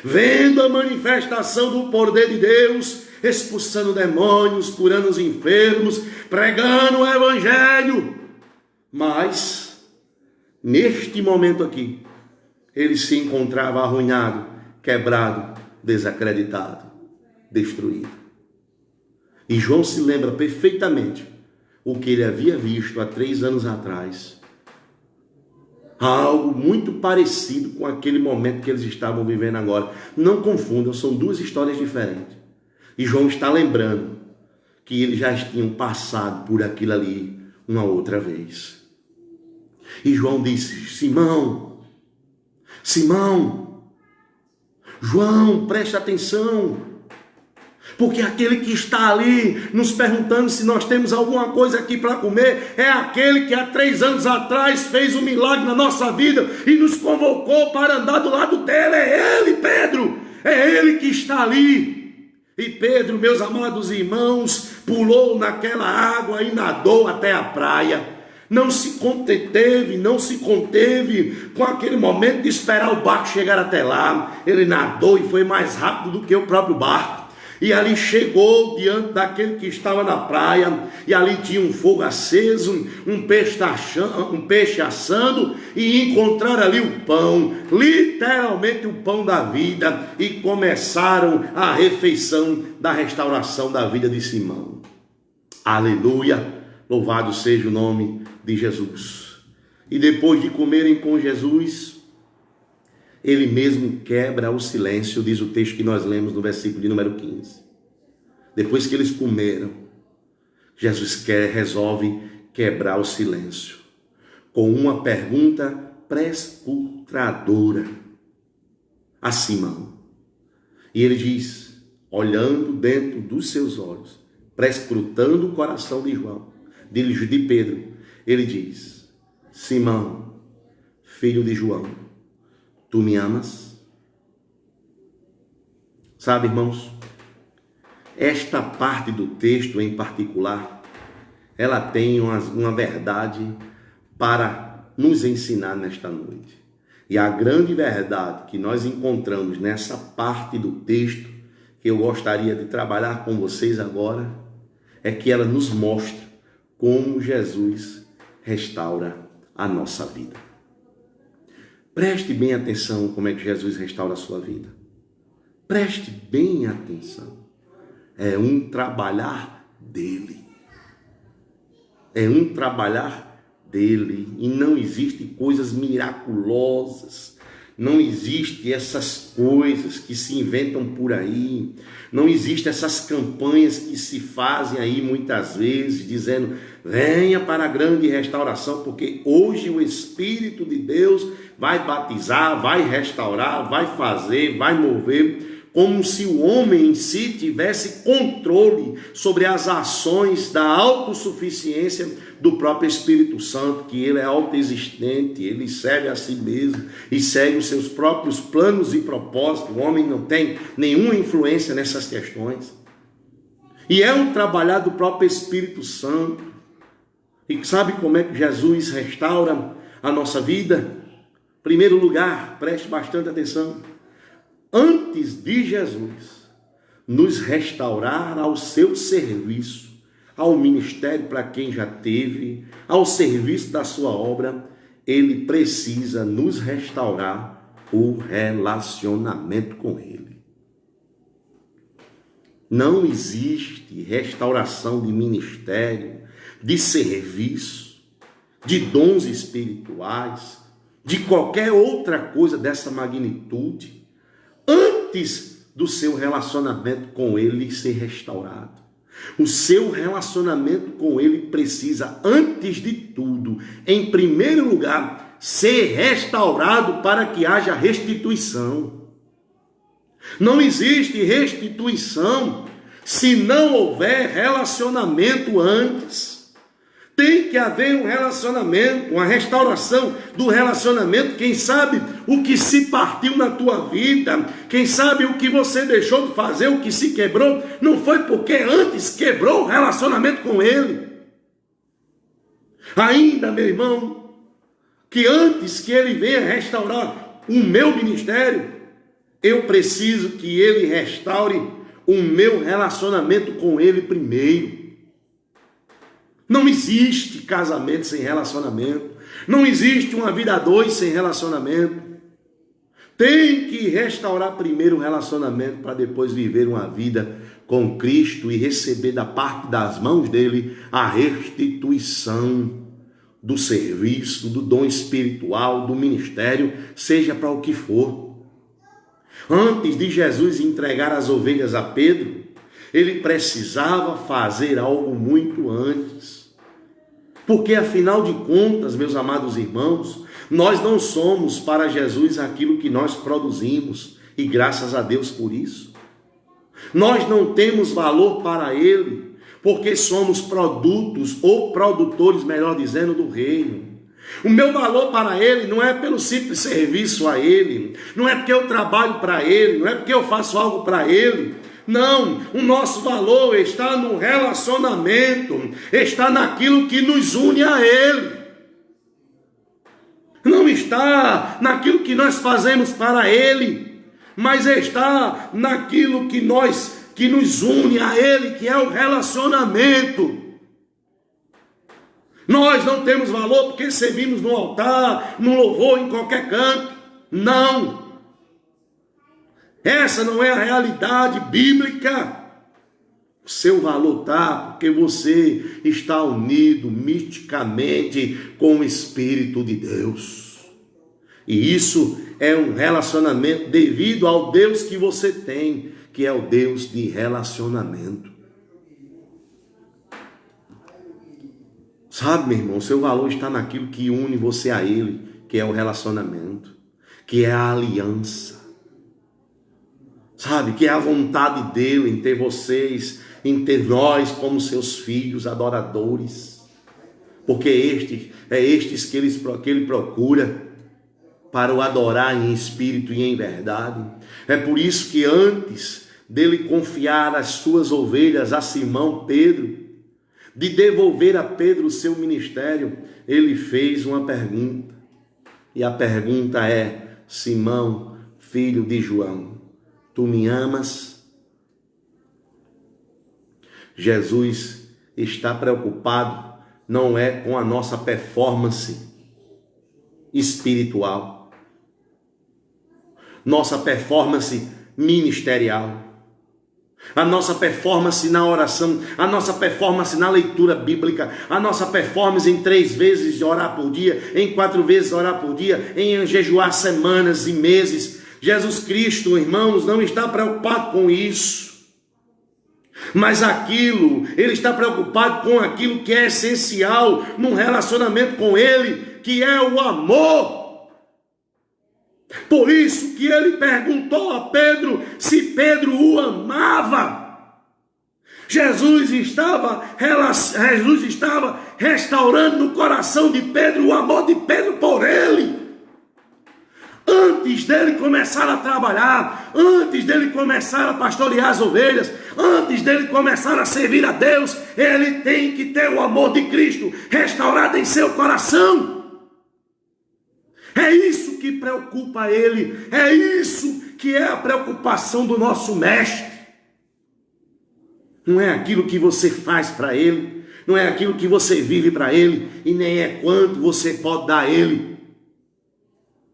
vendo a manifestação do poder de Deus, expulsando demônios, curando os enfermos, pregando o evangelho. Mas neste momento aqui, ele se encontrava arruinado, quebrado, desacreditado, destruído. E João se lembra perfeitamente o que ele havia visto há 3 anos atrás. Algo muito parecido com aquele momento que eles estavam vivendo agora. Não confundam, são 2 histórias diferentes. E João está lembrando que eles já tinham passado por aquilo ali uma outra vez. E João disse: Simão, João, preste atenção, porque aquele que está ali nos perguntando se nós temos alguma coisa aqui para comer, é aquele que há 3 anos atrás fez um milagre na nossa vida e nos convocou para andar do lado dele. É ele, Pedro, é ele que está ali. E Pedro, meus amados irmãos, pulou naquela água e nadou até a praia. Não se conteve com aquele momento de esperar o barco chegar até lá. Ele nadou e foi mais rápido do que o próprio barco. E ali chegou diante daquele que estava na praia, e ali tinha um fogo aceso, um peixe assando, e encontraram ali o pão, literalmente o pão da vida, e começaram a refeição da restauração da vida de Simão. Aleluia! Louvado seja o nome de Jesus. E depois de comerem com Jesus, ele mesmo quebra o silêncio, diz o texto que nós lemos no versículo de número 15. Depois que eles comeram, Jesus resolve quebrar o silêncio com uma pergunta prescrutadora a Simão. E ele diz, olhando dentro dos seus olhos, prescrutando o coração de João, de Pedro, ele diz: Simão, filho de João, tu me amas? Sabe, irmãos, esta parte do texto em particular, ela tem uma verdade para nos ensinar nesta noite. E a grande verdade que nós encontramos nessa parte do texto, que eu gostaria de trabalhar com vocês agora, é que ela nos mostra como Jesus restaura a nossa vida. Preste bem atenção como é que Jesus restaura a sua vida. Preste bem atenção. É um trabalhar dele. É um trabalhar dele. E não existem coisas miraculosas. Não existem essas coisas que se inventam por aí. Não existem essas campanhas que se fazem aí muitas vezes, dizendo, venha para a grande restauração, porque hoje o Espírito de Deus vai batizar, vai restaurar, vai fazer, vai mover, como se o homem em si tivesse controle sobre as ações da autossuficiência do próprio Espírito Santo, que ele é autoexistente, ele serve a si mesmo e segue os seus próprios planos e propósitos. O homem não tem nenhuma influência nessas questões. E é um trabalhar do próprio Espírito Santo. E sabe como é que Jesus restaura a nossa vida? Em primeiro lugar, preste bastante atenção. Antes de Jesus nos restaurar ao seu serviço, ao ministério para quem já teve, ao serviço da sua obra, ele precisa nos restaurar o relacionamento com ele. Não existe restauração de ministério, de serviço, de dons espirituais, de qualquer outra coisa dessa magnitude, antes do seu relacionamento com ele ser restaurado. O seu relacionamento com ele precisa, antes de tudo, em primeiro lugar, ser restaurado para que haja restituição. Não existe restituição se não houver relacionamento antes. Tem que haver um relacionamento, uma restauração do relacionamento. Quem sabe o que se partiu na tua vida, quem sabe o que você deixou de fazer, o que se quebrou, não foi porque antes quebrou o relacionamento com ele. Ainda, meu irmão, que antes que ele venha restaurar o meu ministério, eu preciso que ele restaure o meu relacionamento com ele primeiro. Não existe casamento sem relacionamento. Não existe uma vida a dois sem relacionamento. Tem que restaurar primeiro o relacionamento para depois viver uma vida com Cristo e receber da parte das mãos dele a restituição do serviço, do dom espiritual, do ministério, seja para o que for. Antes de Jesus entregar as ovelhas a Pedro, ele precisava fazer algo muito antes. Porque, afinal de contas, meus amados irmãos, nós não somos para Jesus aquilo que nós produzimos, e graças a Deus por isso. Nós não temos valor para ele, porque somos produtos, ou produtores, melhor dizendo, do reino. O meu valor para ele não é pelo simples serviço a ele, não é porque eu trabalho para ele, não é porque eu faço algo para ele. Não, o nosso valor está no relacionamento, está naquilo que nos une a ele. Não está naquilo que nós fazemos para ele, mas está naquilo que nos une a ele, que é o relacionamento. Nós não temos valor porque servimos no altar, no louvor, em qualquer canto. Não. Essa não é a realidade bíblica. O seu valor está porque você está unido misticamente com o Espírito de Deus. E isso é um relacionamento devido ao Deus que você tem, que é o Deus de relacionamento. Sabe, meu irmão, o seu valor está naquilo que une você a Ele, que é o relacionamento, que é a aliança. Sabe, que é a vontade dele em ter vocês, em ter nós como seus filhos adoradores. Porque estes que ele procura para o adorar em espírito e em verdade. É por isso que antes dele confiar as suas ovelhas a Simão Pedro, de devolver a Pedro o seu ministério, ele fez uma pergunta. E a pergunta é: Simão, filho de João, tu me amas? Jesus está preocupado, não é com a nossa performance espiritual, nossa performance ministerial, a nossa performance na oração, a nossa performance na leitura bíblica, a nossa performance em 3 vezes orar por dia, em 4 vezes orar por dia, em jejuar semanas e meses. Jesus Cristo, irmãos, não está preocupado com isso. Mas ele está preocupado com aquilo que é essencial num relacionamento com ele, que é o amor. Por isso que ele perguntou a Pedro se Pedro o amava. Jesus estava restaurando no coração de Pedro o amor de Pedro por ele. Antes dele começar a trabalhar, antes dele começar a pastorear as ovelhas, antes dele começar a servir a Deus, ele tem que ter o amor de Cristo restaurado em seu coração. É isso que preocupa ele, é isso que é a preocupação do nosso mestre. Não é aquilo que você faz para Ele, não é aquilo que você vive para Ele, e nem é quanto você pode dar a Ele,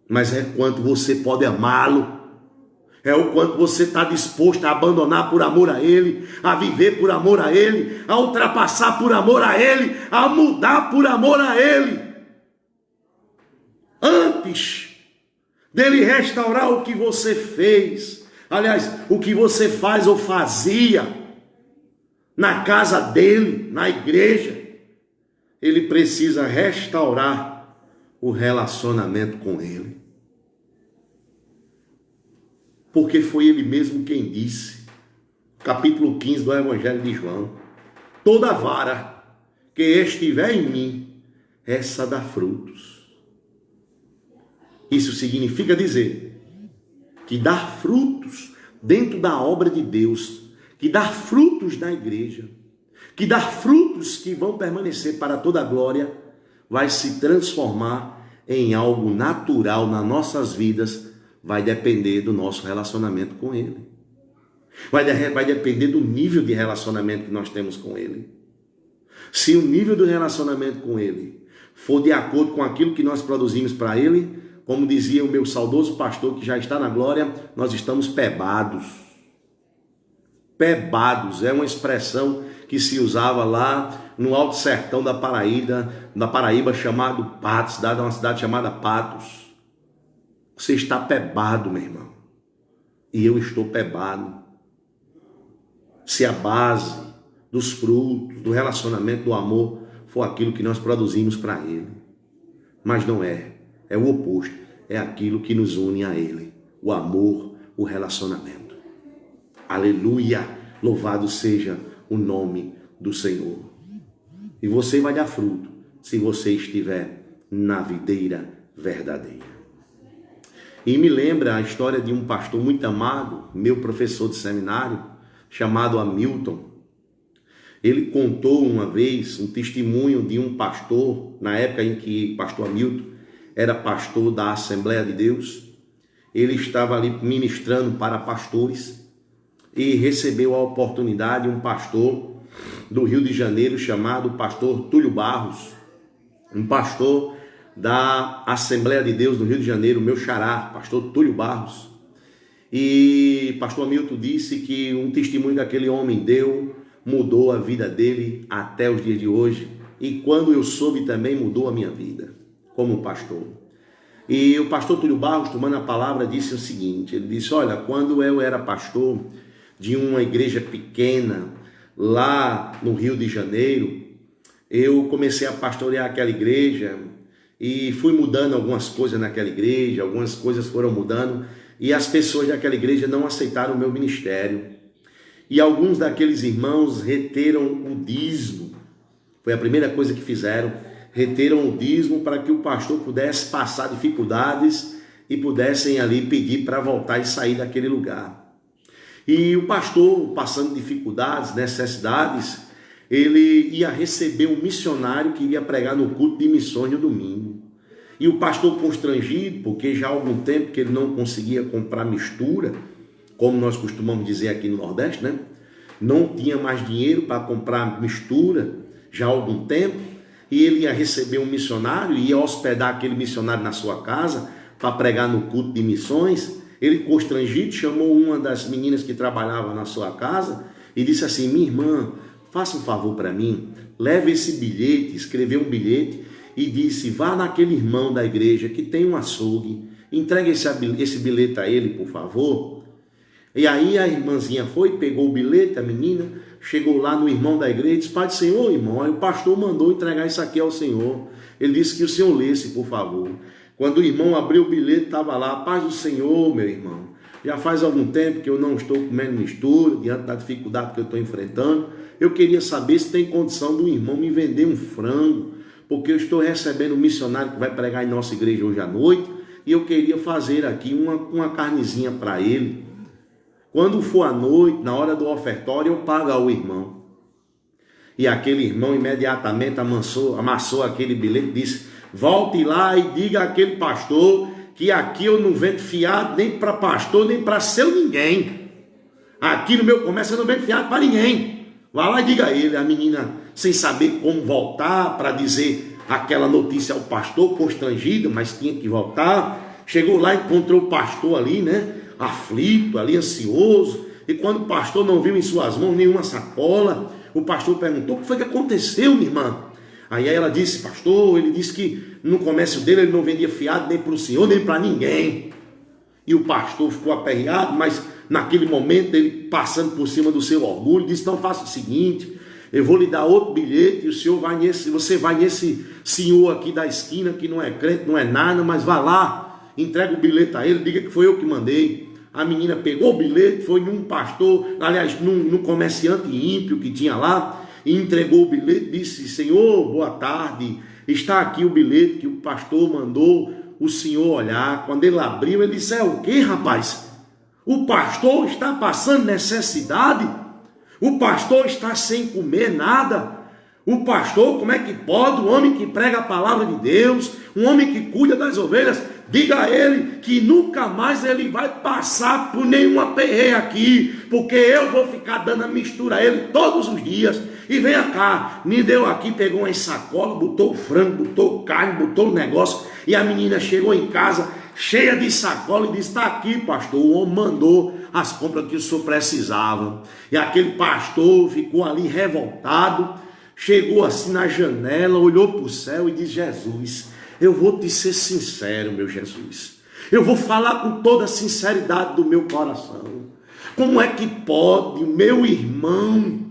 mas é quanto você pode amá-lo. É o quanto você está disposto a abandonar por amor a Ele, a viver por amor a Ele, a ultrapassar por amor a Ele, a mudar por amor a Ele. Antes dele restaurar o que você fez, aliás, o que você faz ou fazia na casa dele, na igreja, ele precisa restaurar o relacionamento com ele. Porque foi ele mesmo quem disse, capítulo 15 do Evangelho de João: toda vara que estiver em mim, essa dá frutos. Isso significa dizer que dar frutos dentro da obra de Deus, que dar frutos na igreja, que dar frutos que vão permanecer para toda a glória, vai se transformar em algo natural nas nossas vidas. Vai depender do nosso relacionamento com Ele. Vai depender do nível de relacionamento que nós temos com Ele. Se o nível do relacionamento com Ele for de acordo com aquilo que nós produzimos para Ele, como dizia o meu saudoso pastor que já está na glória, nós estamos pebados. Pebados é uma expressão que se usava lá no Alto Sertão da Paraíba, chamado Patos, uma cidade chamada Patos. Você está pebado, meu irmão. E eu estou pebado. Se a base dos frutos, do relacionamento, do amor, for aquilo que nós produzimos para Ele. Mas não é. É o oposto. É aquilo que nos une a Ele. O amor, o relacionamento. Aleluia! Louvado seja o nome do Senhor. E você vai dar fruto se você estiver na videira verdadeira. E me lembra a história de um pastor muito amado, meu professor de seminário, chamado Hamilton. Ele contou uma vez um testemunho de um pastor, na época em que o pastor Hamilton era pastor da Assembleia de Deus. Ele estava ali ministrando para pastores e recebeu a oportunidade um pastor do Rio de Janeiro chamado pastor Túlio Barros, um pastor da Assembleia de Deus do Rio de Janeiro, meu xará, pastor Túlio Barros. E pastor Hamilton disse que um testemunho que aquele homem deu mudou a vida dele até os dias de hoje, e quando eu soube também mudou a minha vida como pastor. E o pastor Túlio Barros, tomando a palavra, disse o seguinte: ele disse: olha, quando eu era pastor de uma igreja pequena lá no Rio de Janeiro, eu comecei a pastorear aquela igreja e fui mudando algumas coisas naquela igreja, algumas coisas foram mudando, e as pessoas daquela igreja não aceitaram o meu ministério. E alguns daqueles irmãos reteram o dízimo. Foi a primeira coisa que fizeram, reteram o dízimo para que o pastor pudesse passar dificuldades e pudessem ali pedir para voltar e sair daquele lugar. E o pastor, passando dificuldades, necessidades, ele ia receber um missionário que iria pregar no culto de missões no domingo. E o pastor constrangido, porque já há algum tempo que ele não conseguia comprar mistura, como nós costumamos dizer aqui no Nordeste, né? Não tinha mais dinheiro para comprar mistura já há algum tempo, e ele ia receber um missionário, ia hospedar aquele missionário na sua casa para pregar no culto de missões. Ele, constrangido, chamou uma das meninas que trabalhava na sua casa e disse assim: minha irmã, faça um favor para mim, leve esse bilhete, escreveu um bilhete e disse: vá naquele irmão da igreja que tem um açougue, entregue esse bilhete a ele, por favor. E aí a irmãzinha foi, pegou o bilhete, a menina, chegou lá no irmão da igreja e disse: Pai do Senhor, irmão, aí o pastor mandou entregar isso aqui ao Senhor. Ele disse que o Senhor lesse, por favor. Quando o irmão abriu o bilhete, estava lá: paz do Senhor, meu irmão. Já faz algum tempo que eu não estou comendo mistura, diante da dificuldade que eu estou enfrentando. Eu queria saber se tem condição do irmão me vender um frango, porque eu estou recebendo um missionário que vai pregar em nossa igreja hoje à noite, e eu queria fazer aqui uma carnezinha para ele. Quando for à noite, na hora do ofertório, eu pago ao irmão. E aquele irmão imediatamente amassou aquele bilhete e disse: volte lá e diga àquele pastor que aqui eu não vendo fiado nem para pastor, nem para seu ninguém. Aqui no meu comércio eu não vendo fiado para ninguém. Vá lá e diga a ele. A menina, sem saber como voltar para dizer aquela notícia ao pastor, constrangida, mas tinha que voltar. Chegou lá, encontrou o pastor ali, né? Aflito, ali ansioso. E quando o pastor não viu em suas mãos nenhuma sacola, o pastor perguntou: o que foi que aconteceu, minha irmã? Aí ela disse: pastor, ele disse que no comércio dele ele não vendia fiado nem para o senhor, nem para ninguém. E o pastor ficou aperreado, mas naquele momento ele, passando por cima do seu orgulho, disse: então faça o seguinte, eu vou lhe dar outro bilhete, e o senhor vai você vai nesse senhor aqui da esquina, que não é crente, não é nada, mas vá lá, entrega o bilhete a ele, diga que foi eu que mandei. A menina pegou o bilhete, foi num pastor, aliás, num comerciante ímpio que tinha lá, e entregou o bilhete, disse: senhor, boa tarde, está aqui o bilhete que o pastor mandou o senhor olhar. Quando ele abriu, ele disse: é o que, rapaz? O pastor está passando necessidade? O pastor está sem comer nada? O pastor, como é que pode? O homem que prega a palavra de Deus, um homem que cuida das ovelhas, diga a ele que nunca mais ele vai passar por nenhuma perreia aqui, porque eu vou ficar dando a mistura a ele todos os dias. E venha cá, me deu aqui, pegou uma sacola, botou o frango, botou o carne, botou o negócio, e a menina chegou em casa cheia de sacola e disse: está aqui, pastor, o homem mandou as compras que o senhor precisava. E aquele pastor ficou ali revoltado, chegou assim na janela, olhou para o céu e disse: Jesus, eu vou te ser sincero, meu Jesus, eu vou falar com toda a sinceridade do meu coração. Como é que pode o meu irmão,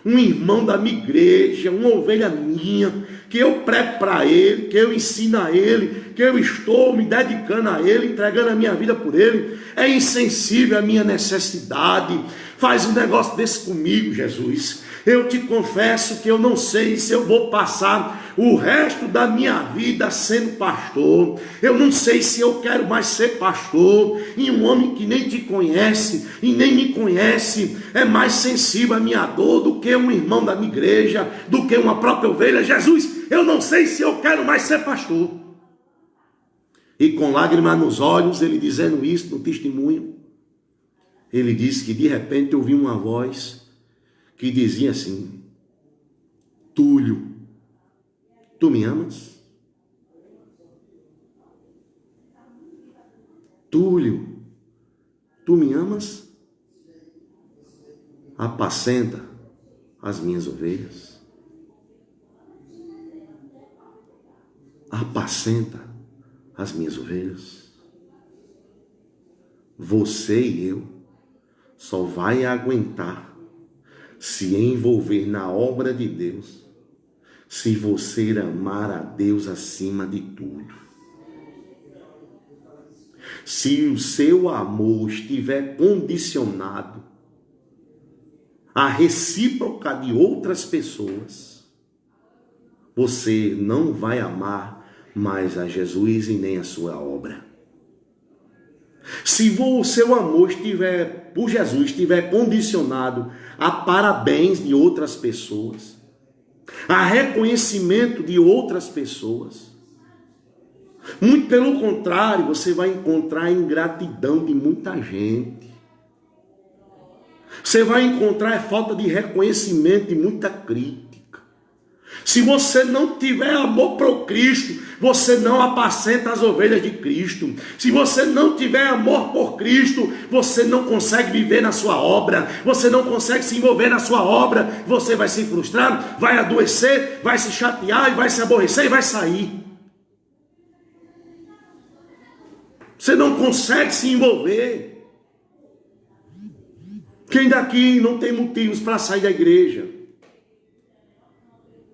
um irmão da minha igreja, uma ovelha minha, que eu prego para ele, que eu ensino a ele, que eu estou me dedicando a ele, entregando a minha vida por ele, é insensível à minha necessidade, faz um negócio desse comigo, Jesus? Eu te confesso que eu não sei se eu vou passar o resto da minha vida sendo pastor. Eu não sei se eu quero mais ser pastor. E um homem que nem te conhece e nem me conhece é mais sensível à minha dor do que um irmão da minha igreja, do que uma própria ovelha. Jesus, eu não sei se eu quero mais ser pastor. E com lágrimas nos olhos, ele dizendo isso no testemunho, ele disse que de repente ouviu uma voz que dizia assim: Túlio, tu me amas? Túlio, tu me amas? Apacenta as minhas ovelhas. Apacenta as minhas ovelhas. Você e eu só vai aguentar se envolver na obra de Deus, se você amar a Deus acima de tudo. Se o seu amor estiver condicionado à recíproca de outras pessoas, você não vai amar mais a Jesus e nem a sua obra. Se o seu amor estiver por Jesus estiver condicionado a parabéns de outras pessoas, a reconhecimento de outras pessoas, muito pelo contrário, você vai encontrar a ingratidão de muita gente. Você vai encontrar a falta de reconhecimento e muita crítica. Se você não tiver amor para Cristo, você não apacenta as ovelhas de Cristo. Se você não tiver amor por Cristo, você não consegue viver na sua obra, você não consegue se envolver na sua obra, você vai se frustrar, vai adoecer, vai se chatear, e vai se aborrecer e vai sair. Você não consegue se envolver. Quem daqui não tem motivos para sair da igreja?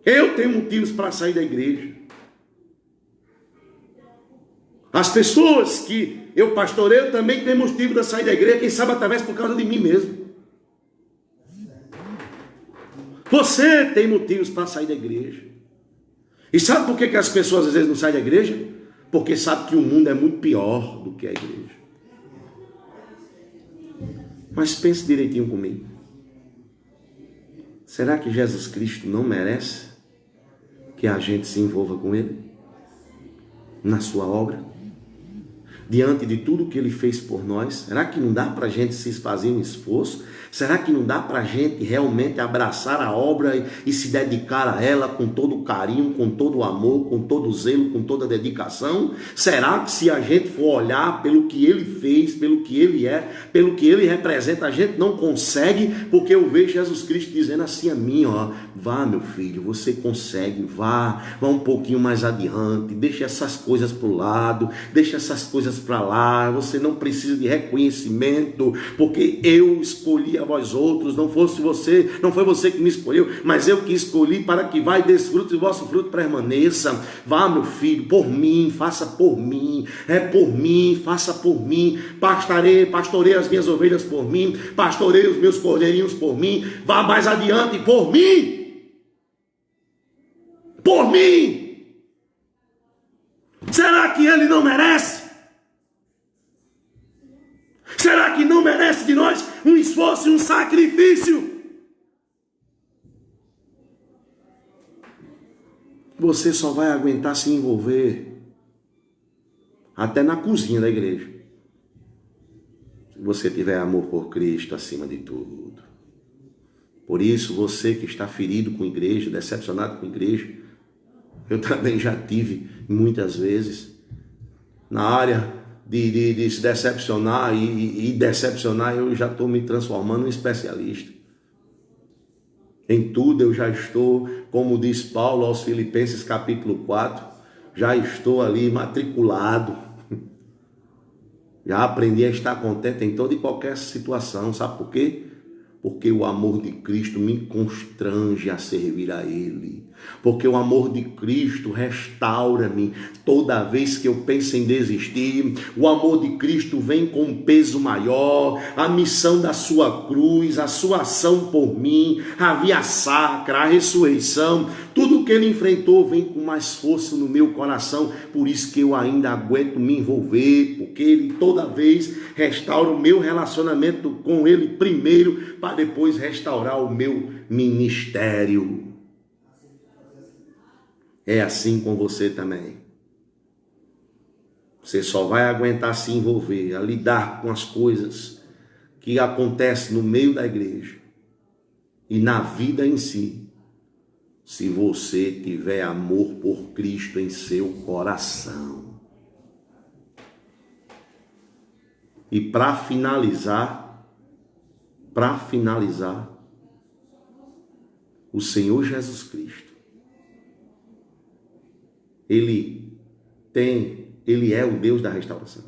Eu tenho motivos para sair da igreja. As pessoas que eu pastoreio também têm motivo para sair da igreja, quem sabe através por causa de mim mesmo. Você tem motivos para sair da igreja. E sabe por que as pessoas às vezes não saem da igreja? Porque sabe que o mundo é muito pior do que a igreja. Mas pense direitinho comigo. Será que Jesus Cristo não merece que a gente se envolva com Ele? Na sua obra? Diante de tudo que Ele fez por nós? Será que não dá para a gente se fazer um esforço? Será que não dá para a gente realmente abraçar a obra e se dedicar a ela com todo o carinho, com todo o amor, com todo o zelo, com toda a dedicação? Será que se a gente for olhar pelo que ele fez, pelo que ele é, pelo que ele representa, a gente não consegue? Porque eu vejo Jesus Cristo dizendo assim a mim, ó, vá meu filho, você consegue, vá um pouquinho mais adiante, deixa essas coisas para o lado, deixa essas coisas para lá, você não precisa de reconhecimento, porque eu escolhi a vós outros, não foi você que me escolheu, mas eu que escolhi para que vai desfrute e o vosso fruto permaneça. Vá meu filho, por mim, faça por mim, por mim, faça por mim, pastorei as minhas ovelhas por mim, pastorei os meus cordeirinhos por mim, vá mais adiante por mim, por mim. Será que ele não merece? Será que não merece de nós um esforço e um sacrifício? Você só vai aguentar se envolver até na cozinha da igreja, se você tiver amor por Cristo acima de tudo. Por isso, você que está ferido com a igreja, decepcionado com a igreja, eu também já tive muitas vezes na área de se decepcionar e decepcionar, eu já estou me transformando em especialista. Em tudo eu já estou, como diz Paulo aos Filipenses capítulo 4, já estou ali matriculado. Já aprendi a estar contente em toda e qualquer situação. Sabe por quê? Porque o amor de Cristo me constrange a servir a Ele. Porque o amor de Cristo restaura-me toda vez que eu penso em desistir. O amor de Cristo vem com um peso maior. A missão da sua cruz, a sua ação por mim, a via sacra, a ressurreição, tudo que Ele enfrentou vem com mais força no meu coração. Por isso que eu ainda aguento me envolver, porque Ele toda vez restaura o meu relacionamento com Ele primeiro, para depois restaurar o meu ministério. É assim com você também. Você só vai aguentar se envolver, a lidar com as coisas que acontecem no meio da igreja e na vida em si, se você tiver amor por Cristo em seu coração. E para finalizar, o Senhor Jesus Cristo, Ele é o Deus da restauração.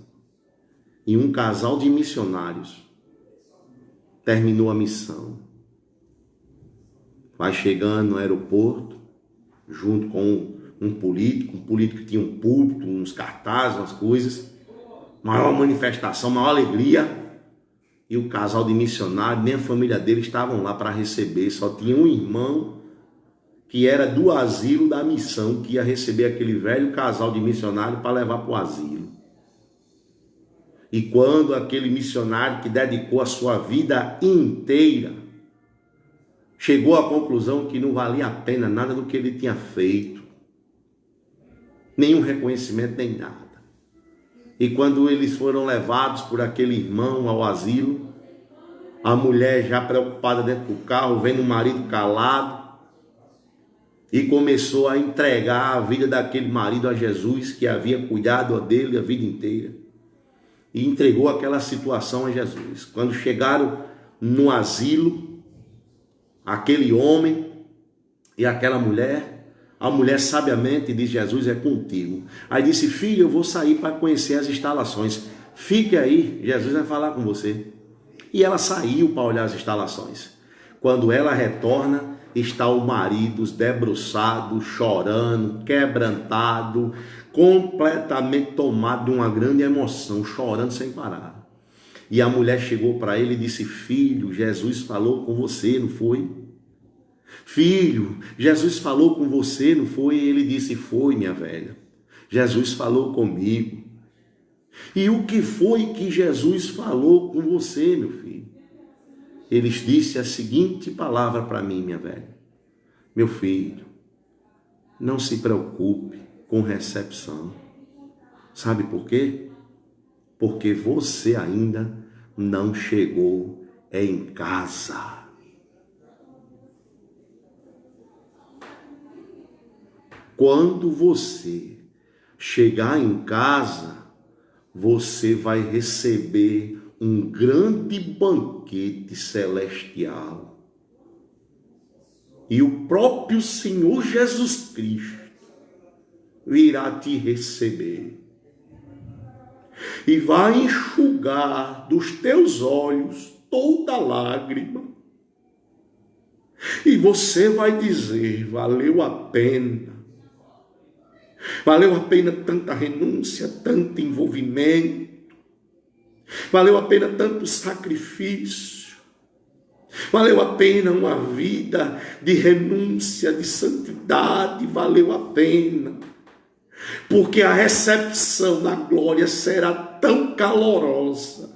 E um casal de missionários terminou a missão. Vai chegando no aeroporto, junto com um político que tinha um púlpito, uns cartazes, umas coisas, maior manifestação, maior alegria. E o casal de missionários, nem a família dele estavam lá para receber, só tinha um irmão que era do asilo da missão, que ia receber aquele velho casal de missionários para levar para o asilo. E quando aquele missionário que dedicou a sua vida inteira chegou à conclusão que não valia a pena nada do que ele tinha feito, nenhum reconhecimento, nem nada. E quando eles foram levados por aquele irmão ao asilo, a mulher já preocupada dentro do carro, vendo o marido calado, e começou a entregar a vida daquele marido a Jesus, que havia cuidado dele a vida inteira. E entregou aquela situação a Jesus. Quando chegaram no asilo, aquele homem e aquela mulher, a mulher sabiamente diz: Jesus é contigo. Aí disse: filho, eu vou sair para conhecer as instalações. Fique aí, Jesus vai falar com você. E ela saiu para olhar as instalações. Quando ela retorna, está o marido debruçado, chorando, quebrantado, completamente tomado de uma grande emoção, chorando sem parar. E a mulher chegou para ele e disse: filho, Jesus falou com você, não foi? Filho, Jesus falou com você, não foi? E ele disse: foi, minha velha. Jesus falou comigo. E o que foi que Jesus falou com você, meu filho? Ele disse a seguinte palavra para mim, minha velha: meu filho, não se preocupe com recepção. Sabe por quê? Porque você ainda não chegou é em casa. Quando você chegar em casa, você vai receber um grande banquete celestial. E o próprio Senhor Jesus Cristo virá te receber. E vai enxugar dos teus olhos toda lágrima. E você vai dizer: valeu a pena. Valeu a pena tanta renúncia, tanto envolvimento. Valeu a pena tanto sacrifício. Valeu a pena uma vida de renúncia, de santidade. Valeu a pena. Porque a recepção na glória será tão calorosa,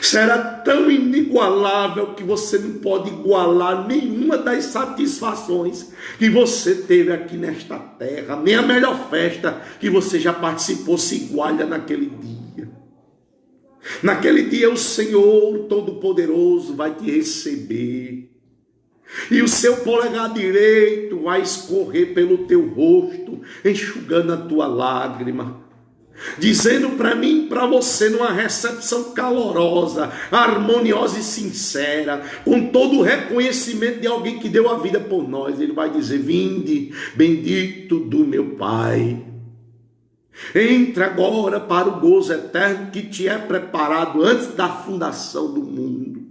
será tão inigualável, que você não pode igualar nenhuma das satisfações que você teve aqui nesta terra. Nem a melhor festa que você já participou se iguala naquele dia. Naquele dia o Senhor Todo-Poderoso vai te receber. E o seu polegar direito vai escorrer pelo teu rosto, enxugando a tua lágrima, dizendo para mim, para você, numa recepção calorosa, harmoniosa e sincera, com todo o reconhecimento de alguém que deu a vida por nós. Ele vai dizer: vinde, bendito do meu Pai. Entra agora para o gozo eterno que te é preparado antes da fundação do mundo.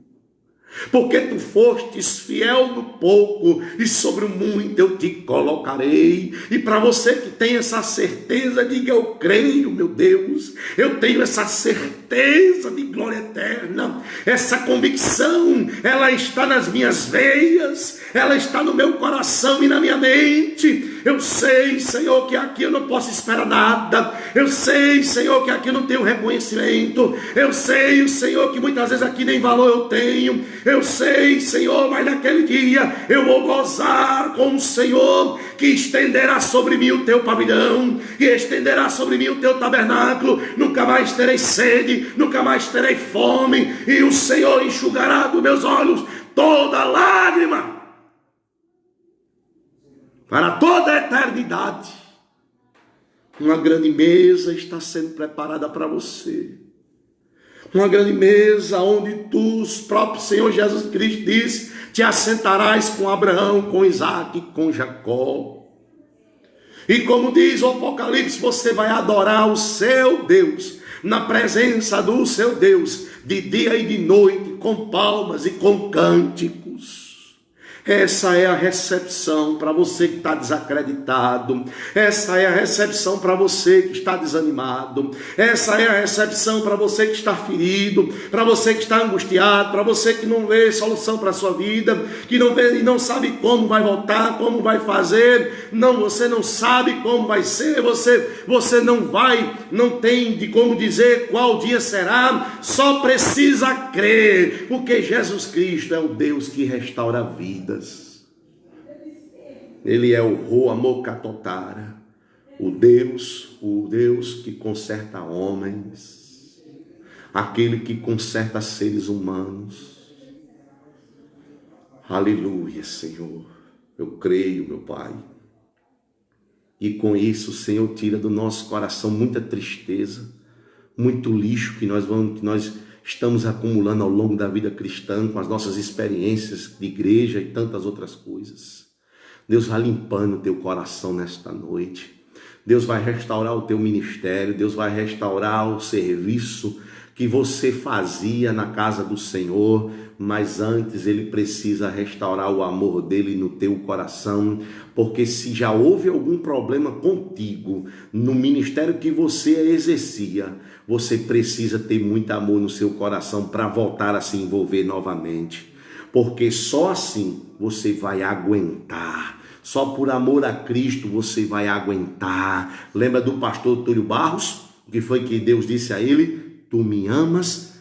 Porque tu fostes fiel no pouco, e sobre o muito eu te colocarei. E para você que tem essa certeza, diga: eu creio, meu Deus. Eu tenho essa certeza de glória eterna. Essa convicção, ela está nas minhas veias, ela está no meu coração e na minha mente. Eu sei, Senhor, que aqui eu não posso esperar nada. Eu sei, Senhor, que aqui eu não tenho reconhecimento. Eu sei, Senhor, que muitas vezes aqui nem valor eu tenho. Eu sei, Senhor, mas naquele dia eu vou gozar com o Senhor, que estenderá sobre mim o teu pavilhão, que estenderá sobre mim o teu tabernáculo. Nunca mais terei sede, nunca mais terei fome, e o Senhor enxugará dos meus olhos toda lágrima. Para toda a eternidade, uma grande mesa está sendo preparada para você. Uma grande mesa onde tu, o próprio Senhor Jesus Cristo disse: te assentarás com Abraão, com Isaac, com Jacó. E como diz o Apocalipse, você vai adorar o seu Deus, na presença do seu Deus, de dia e de noite, com palmas e com cânticos. Essa é a recepção para você que está desacreditado. Essa é a recepção para você que está desanimado. Essa é a recepção para você que está ferido, para você que está angustiado, para você que não vê solução para a sua vida, que não vê e não sabe como vai voltar, como vai fazer. Não, você não sabe como vai ser, você não tem de como dizer qual dia será. Só precisa crer, porque Jesus Cristo é o Deus que restaura vidas. Ele é o Roa Mokatotara, o Deus que conserta homens, aquele que conserta seres humanos. Aleluia, Senhor. Eu creio, meu Pai. E com isso, Senhor, tira do nosso coração muita tristeza, muito lixo que nós estamos acumulando ao longo da vida cristã, com as nossas experiências de igreja e tantas outras coisas. Deus vai limpando o teu coração nesta noite. Deus vai restaurar o teu ministério. Deus vai restaurar o serviço que você fazia na casa do Senhor. Mas antes ele precisa restaurar o amor dele no teu coração. Porque se já houve algum problema contigo no ministério que você exercia, você precisa ter muito amor no seu coração para voltar a se envolver novamente. Porque só assim você vai aguentar. Só por amor a Cristo você vai aguentar. Lembra do pastor Túlio Barros? O que foi que Deus disse a ele? Tu me amas,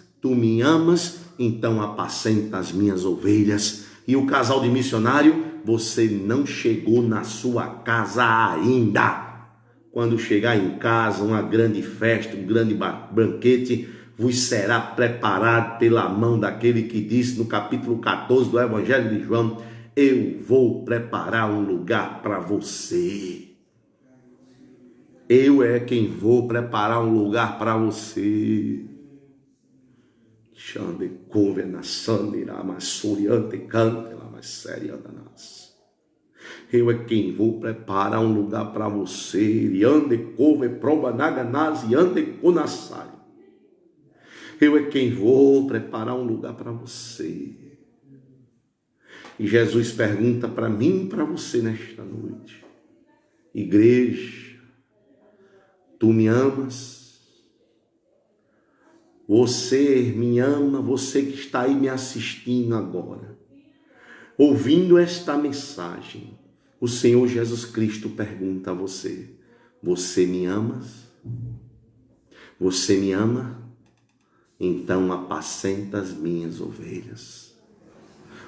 então apacenta as minhas ovelhas. E o casal de missionário, você não chegou na sua casa ainda. Quando chegar em casa, uma grande festa, um grande banquete, vos será preparado pela mão daquele que disse no capítulo 14 do Evangelho de João: eu vou preparar um lugar para você. Eu é quem vou preparar um lugar para você. Xande couve na sandira, mas soriante cante lá, mas séria danas. Eu é quem vou preparar um lugar para você. E ande couve proba naganás e ande conassai. Eu é quem vou preparar um lugar para você. E Jesus pergunta para mim e para você nesta noite: igreja, tu me amas? Você me ama? Você que está aí me assistindo agora, ouvindo esta mensagem, o Senhor Jesus Cristo pergunta a você: você me ama? Você me ama? Então apacenta as minhas ovelhas.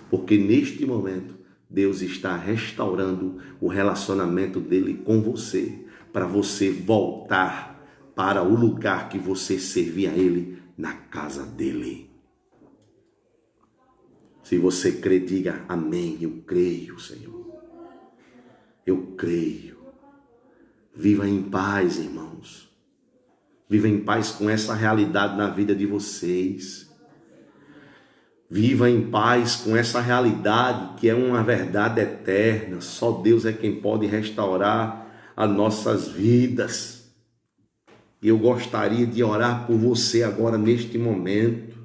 Porque neste momento Deus está restaurando o relacionamento dele com você, para você voltar para o lugar que você servia a ele, na casa dele. Se você crê, diga amém. Eu creio, Senhor. Eu creio. Viva em paz, irmãos. Viva em paz com essa realidade na vida de vocês. Viva em paz com essa realidade que é uma verdade eterna. Só Deus é quem pode restaurar as nossas vidas. E eu gostaria de orar por você agora neste momento.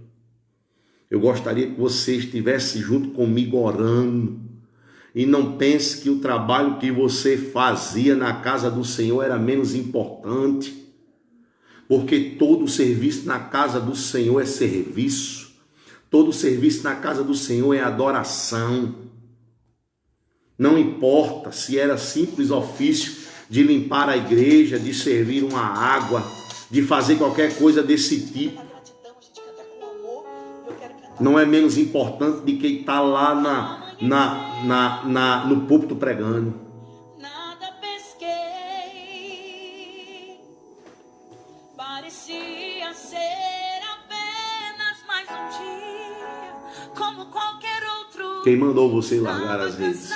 Eu gostaria que você estivesse junto comigo orando. E não pense que o trabalho que você fazia na casa do Senhor era menos importante. Porque todo serviço na casa do Senhor é serviço. Todo serviço na casa do Senhor é adoração. Não importa se era simples ofício de limpar a igreja, de servir uma água, de fazer qualquer coisa desse tipo. Não é menos importante de quem está lá no púlpito pregando. Parecia ser apenas mais um dia, como qualquer outro. Quem mandou você largar as redes?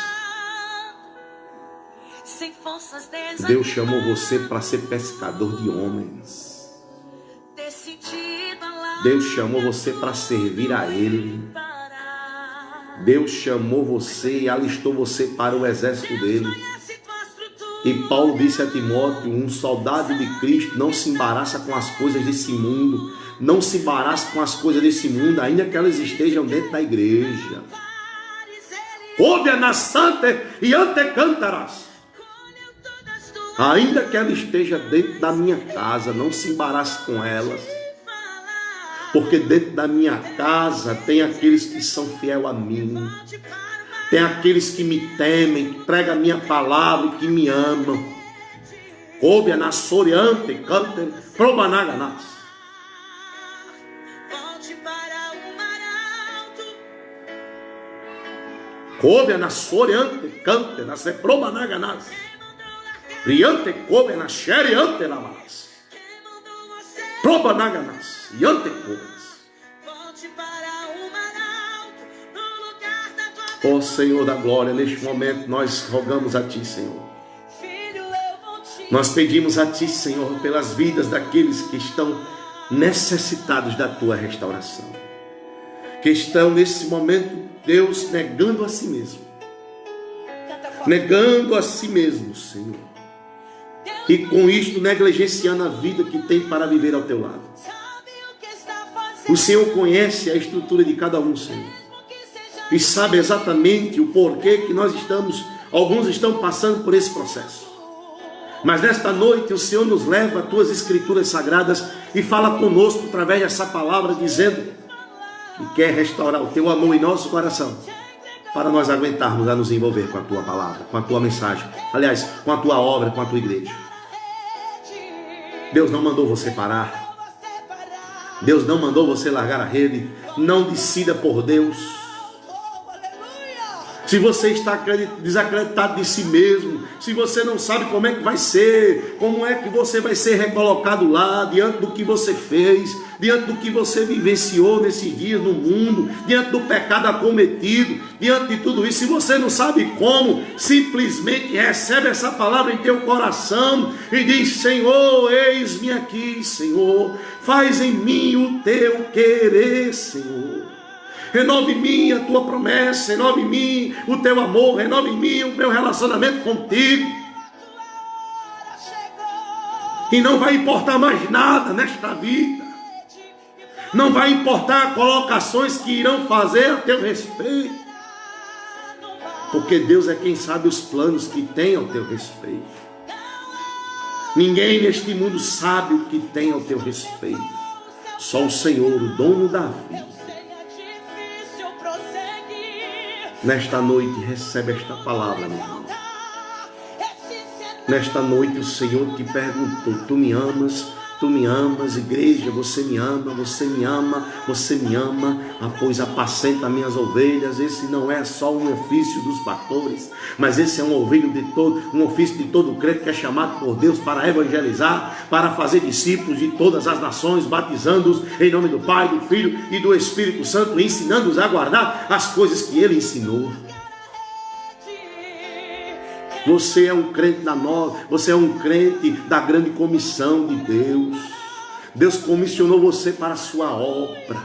Deus chamou você para ser pescador de homens. Deus chamou você para servir a Ele. Deus chamou você e alistou você para o exército dele. E Paulo disse a Timóteo: um soldado de Cristo não se embaraça com as coisas desse mundo. Não se embaraça com as coisas desse mundo, ainda que elas estejam dentro da igreja. Ouve na santa e ante cantarás. Ainda que ela esteja dentro da minha casa, não se embarace com elas. Porque dentro da minha casa tem aqueles que são fiel a mim. Tem aqueles que me temem, que pregam a minha palavra e que me amam. Ouve na soriante, cante, probanaganas. Ouve na soriante, cante, na se probanaganas. Riante, couve na xeriante, lamas. Probanaganas, riante, couve. Ó Senhor da glória, neste momento nós rogamos a Ti, Senhor. Nós pedimos a Ti, Senhor, pelas vidas daqueles que estão necessitados da Tua restauração. Que estão nesse momento, Deus, negando a si mesmo. Negando a si mesmo, Senhor. E com isto negligenciando a vida que tem para viver ao Teu lado. O Senhor conhece a estrutura de cada um, Senhor. E sabe exatamente o porquê que alguns estão passando por esse processo. Mas nesta noite o Senhor nos leva às Tuas Escrituras Sagradas e fala conosco através dessa palavra, dizendo que quer restaurar o Teu amor em nosso coração, para nós aguentarmos a nos envolver com a Tua palavra, com a Tua mensagem, aliás, com a Tua obra, com a Tua igreja. Deus não mandou você parar. Deus não mandou você largar a rede. Não decida por Deus. Se você está desacreditado de si mesmo, se você não sabe como é que vai ser, como é que você vai ser recolocado lá, diante do que você fez, diante do que você vivenciou nesses dias no mundo, diante do pecado acometido, diante de tudo isso, se você não sabe como, simplesmente recebe essa palavra em teu coração e diz: Senhor, eis-me aqui, Senhor, faz em mim o teu querer, Senhor. Renove em mim a tua promessa, renove em mim o teu amor, renove em mim o meu relacionamento contigo. E não vai importar mais nada nesta vida. Não vai importar colocações que irão fazer a teu respeito. Porque Deus é quem sabe os planos que tem ao teu respeito. Ninguém neste mundo sabe o que tem ao teu respeito. Só o Senhor, o dono da vida. Nesta noite, recebe esta palavra, meu irmão. Nesta noite, o Senhor te perguntou: tu me amas? Tu me amas, igreja? Você me ama? Você me ama? Você me ama? Pois apacenta minhas ovelhas. Esse não é só um ofício dos pastores, mas esse é um ofício de todo crente que é chamado por Deus para evangelizar, para fazer discípulos de todas as nações, batizando-os em nome do Pai, do Filho e do Espírito Santo, ensinando-os a guardar as coisas que Ele ensinou. Você é um crente você é um crente da grande comissão de Deus. Deus comissionou você para a sua obra.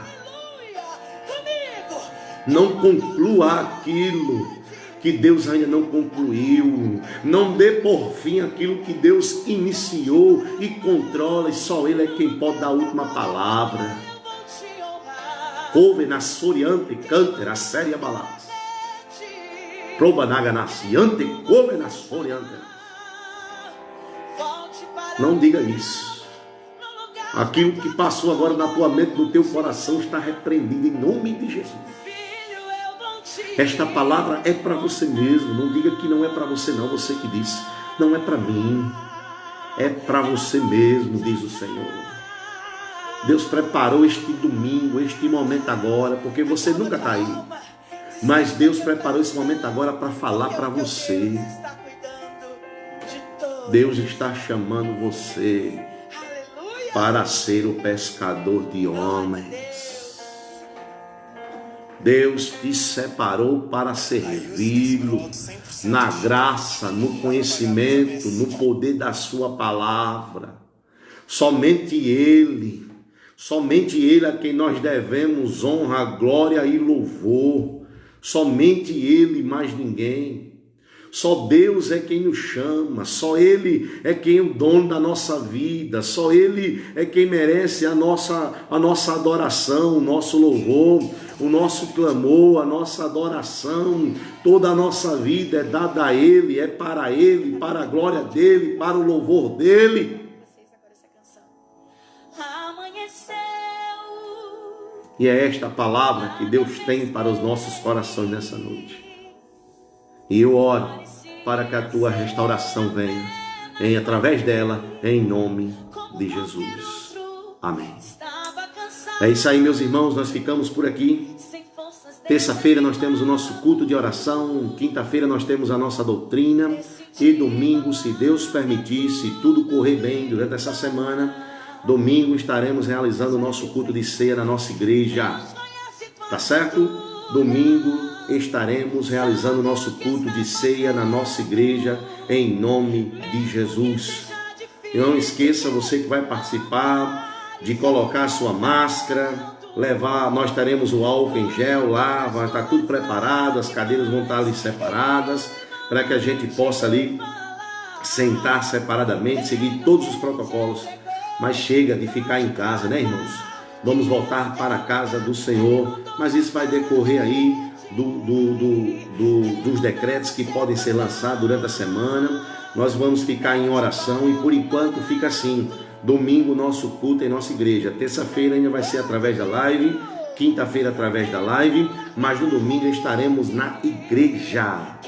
Não conclua aquilo que Deus ainda não concluiu. Não dê por fim aquilo que Deus iniciou e controla, e só Ele é quem pode dar a última palavra. Ouve na soriante cânter a séria balada. Não diga isso. Aquilo que passou agora na tua mente, no teu coração, está repreendido em nome de Jesus. Esta palavra é para você mesmo. Não diga que não é para você não. Você que disse: não é para mim, é para você mesmo, diz o Senhor. Deus preparou este domingo, este momento agora, porque você nunca está aí. Mas Deus preparou esse momento agora para falar para você. Deus está chamando você para ser o pescador de homens. Deus te separou para servi-lo na graça, no conhecimento, no poder da sua palavra. Somente Ele a quem nós devemos honra, glória e louvor. Somente Ele, mais ninguém. Só Deus é quem nos chama, só Ele é quem é o dono da nossa vida, só Ele é quem merece a nossa adoração, o nosso louvor, o nosso clamor, a nossa adoração. Toda a nossa vida é dada a Ele, é para Ele, para a glória dEle, para o louvor dEle. E é esta palavra que Deus tem para os nossos corações nessa noite. E eu oro para que a tua restauração venha através dela, em nome de Jesus. Amém. É isso aí, meus irmãos, nós ficamos por aqui. Terça-feira nós temos o nosso culto de oração, quinta-feira nós temos a nossa doutrina, e domingo, se Deus permitir, se tudo correr bem durante essa semana, domingo estaremos realizando o nosso culto de ceia na nossa igreja. Tá certo? Domingo estaremos realizando o nosso culto de ceia na nossa igreja, em nome de Jesus. E não esqueça, você que vai participar, de colocar a sua máscara, nós teremos o álcool em gel lá, vai estar tudo preparado, as cadeiras vão estar ali separadas, para que a gente possa ali sentar separadamente, seguir todos os protocolos. Mas chega de ficar em casa, né, irmãos? Vamos voltar para a casa do Senhor, mas isso vai decorrer aí dos decretos que podem ser lançados durante a semana. Nós vamos ficar em oração e por enquanto fica assim. Domingo nosso culto em nossa igreja, terça-feira ainda vai ser através da live, quinta-feira através da live, mas no domingo estaremos na igreja.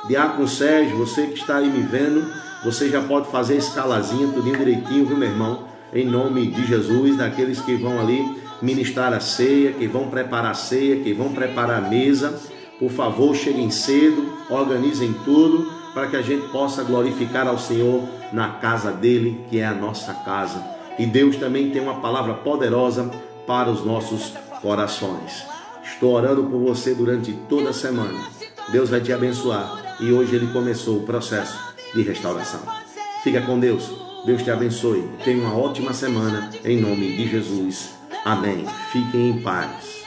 Diácono Sérgio, você que está aí me vendo, você já pode fazer a escalazinha, tudinho direitinho, viu, meu irmão? Em nome de Jesus, daqueles que vão ali ministrar a ceia, que vão preparar a ceia, que vão preparar a mesa, Por favor, cheguem cedo, organizem tudo para que a gente possa glorificar ao Senhor na casa dele, que é a nossa casa. E Deus também tem uma palavra poderosa para os nossos corações. Estou orando por você durante toda a semana. Deus vai te abençoar e hoje ele começou o processo de restauração. Fica com Deus. Deus te abençoe. Tenha uma ótima semana em nome de Jesus. Amém. Fiquem em paz.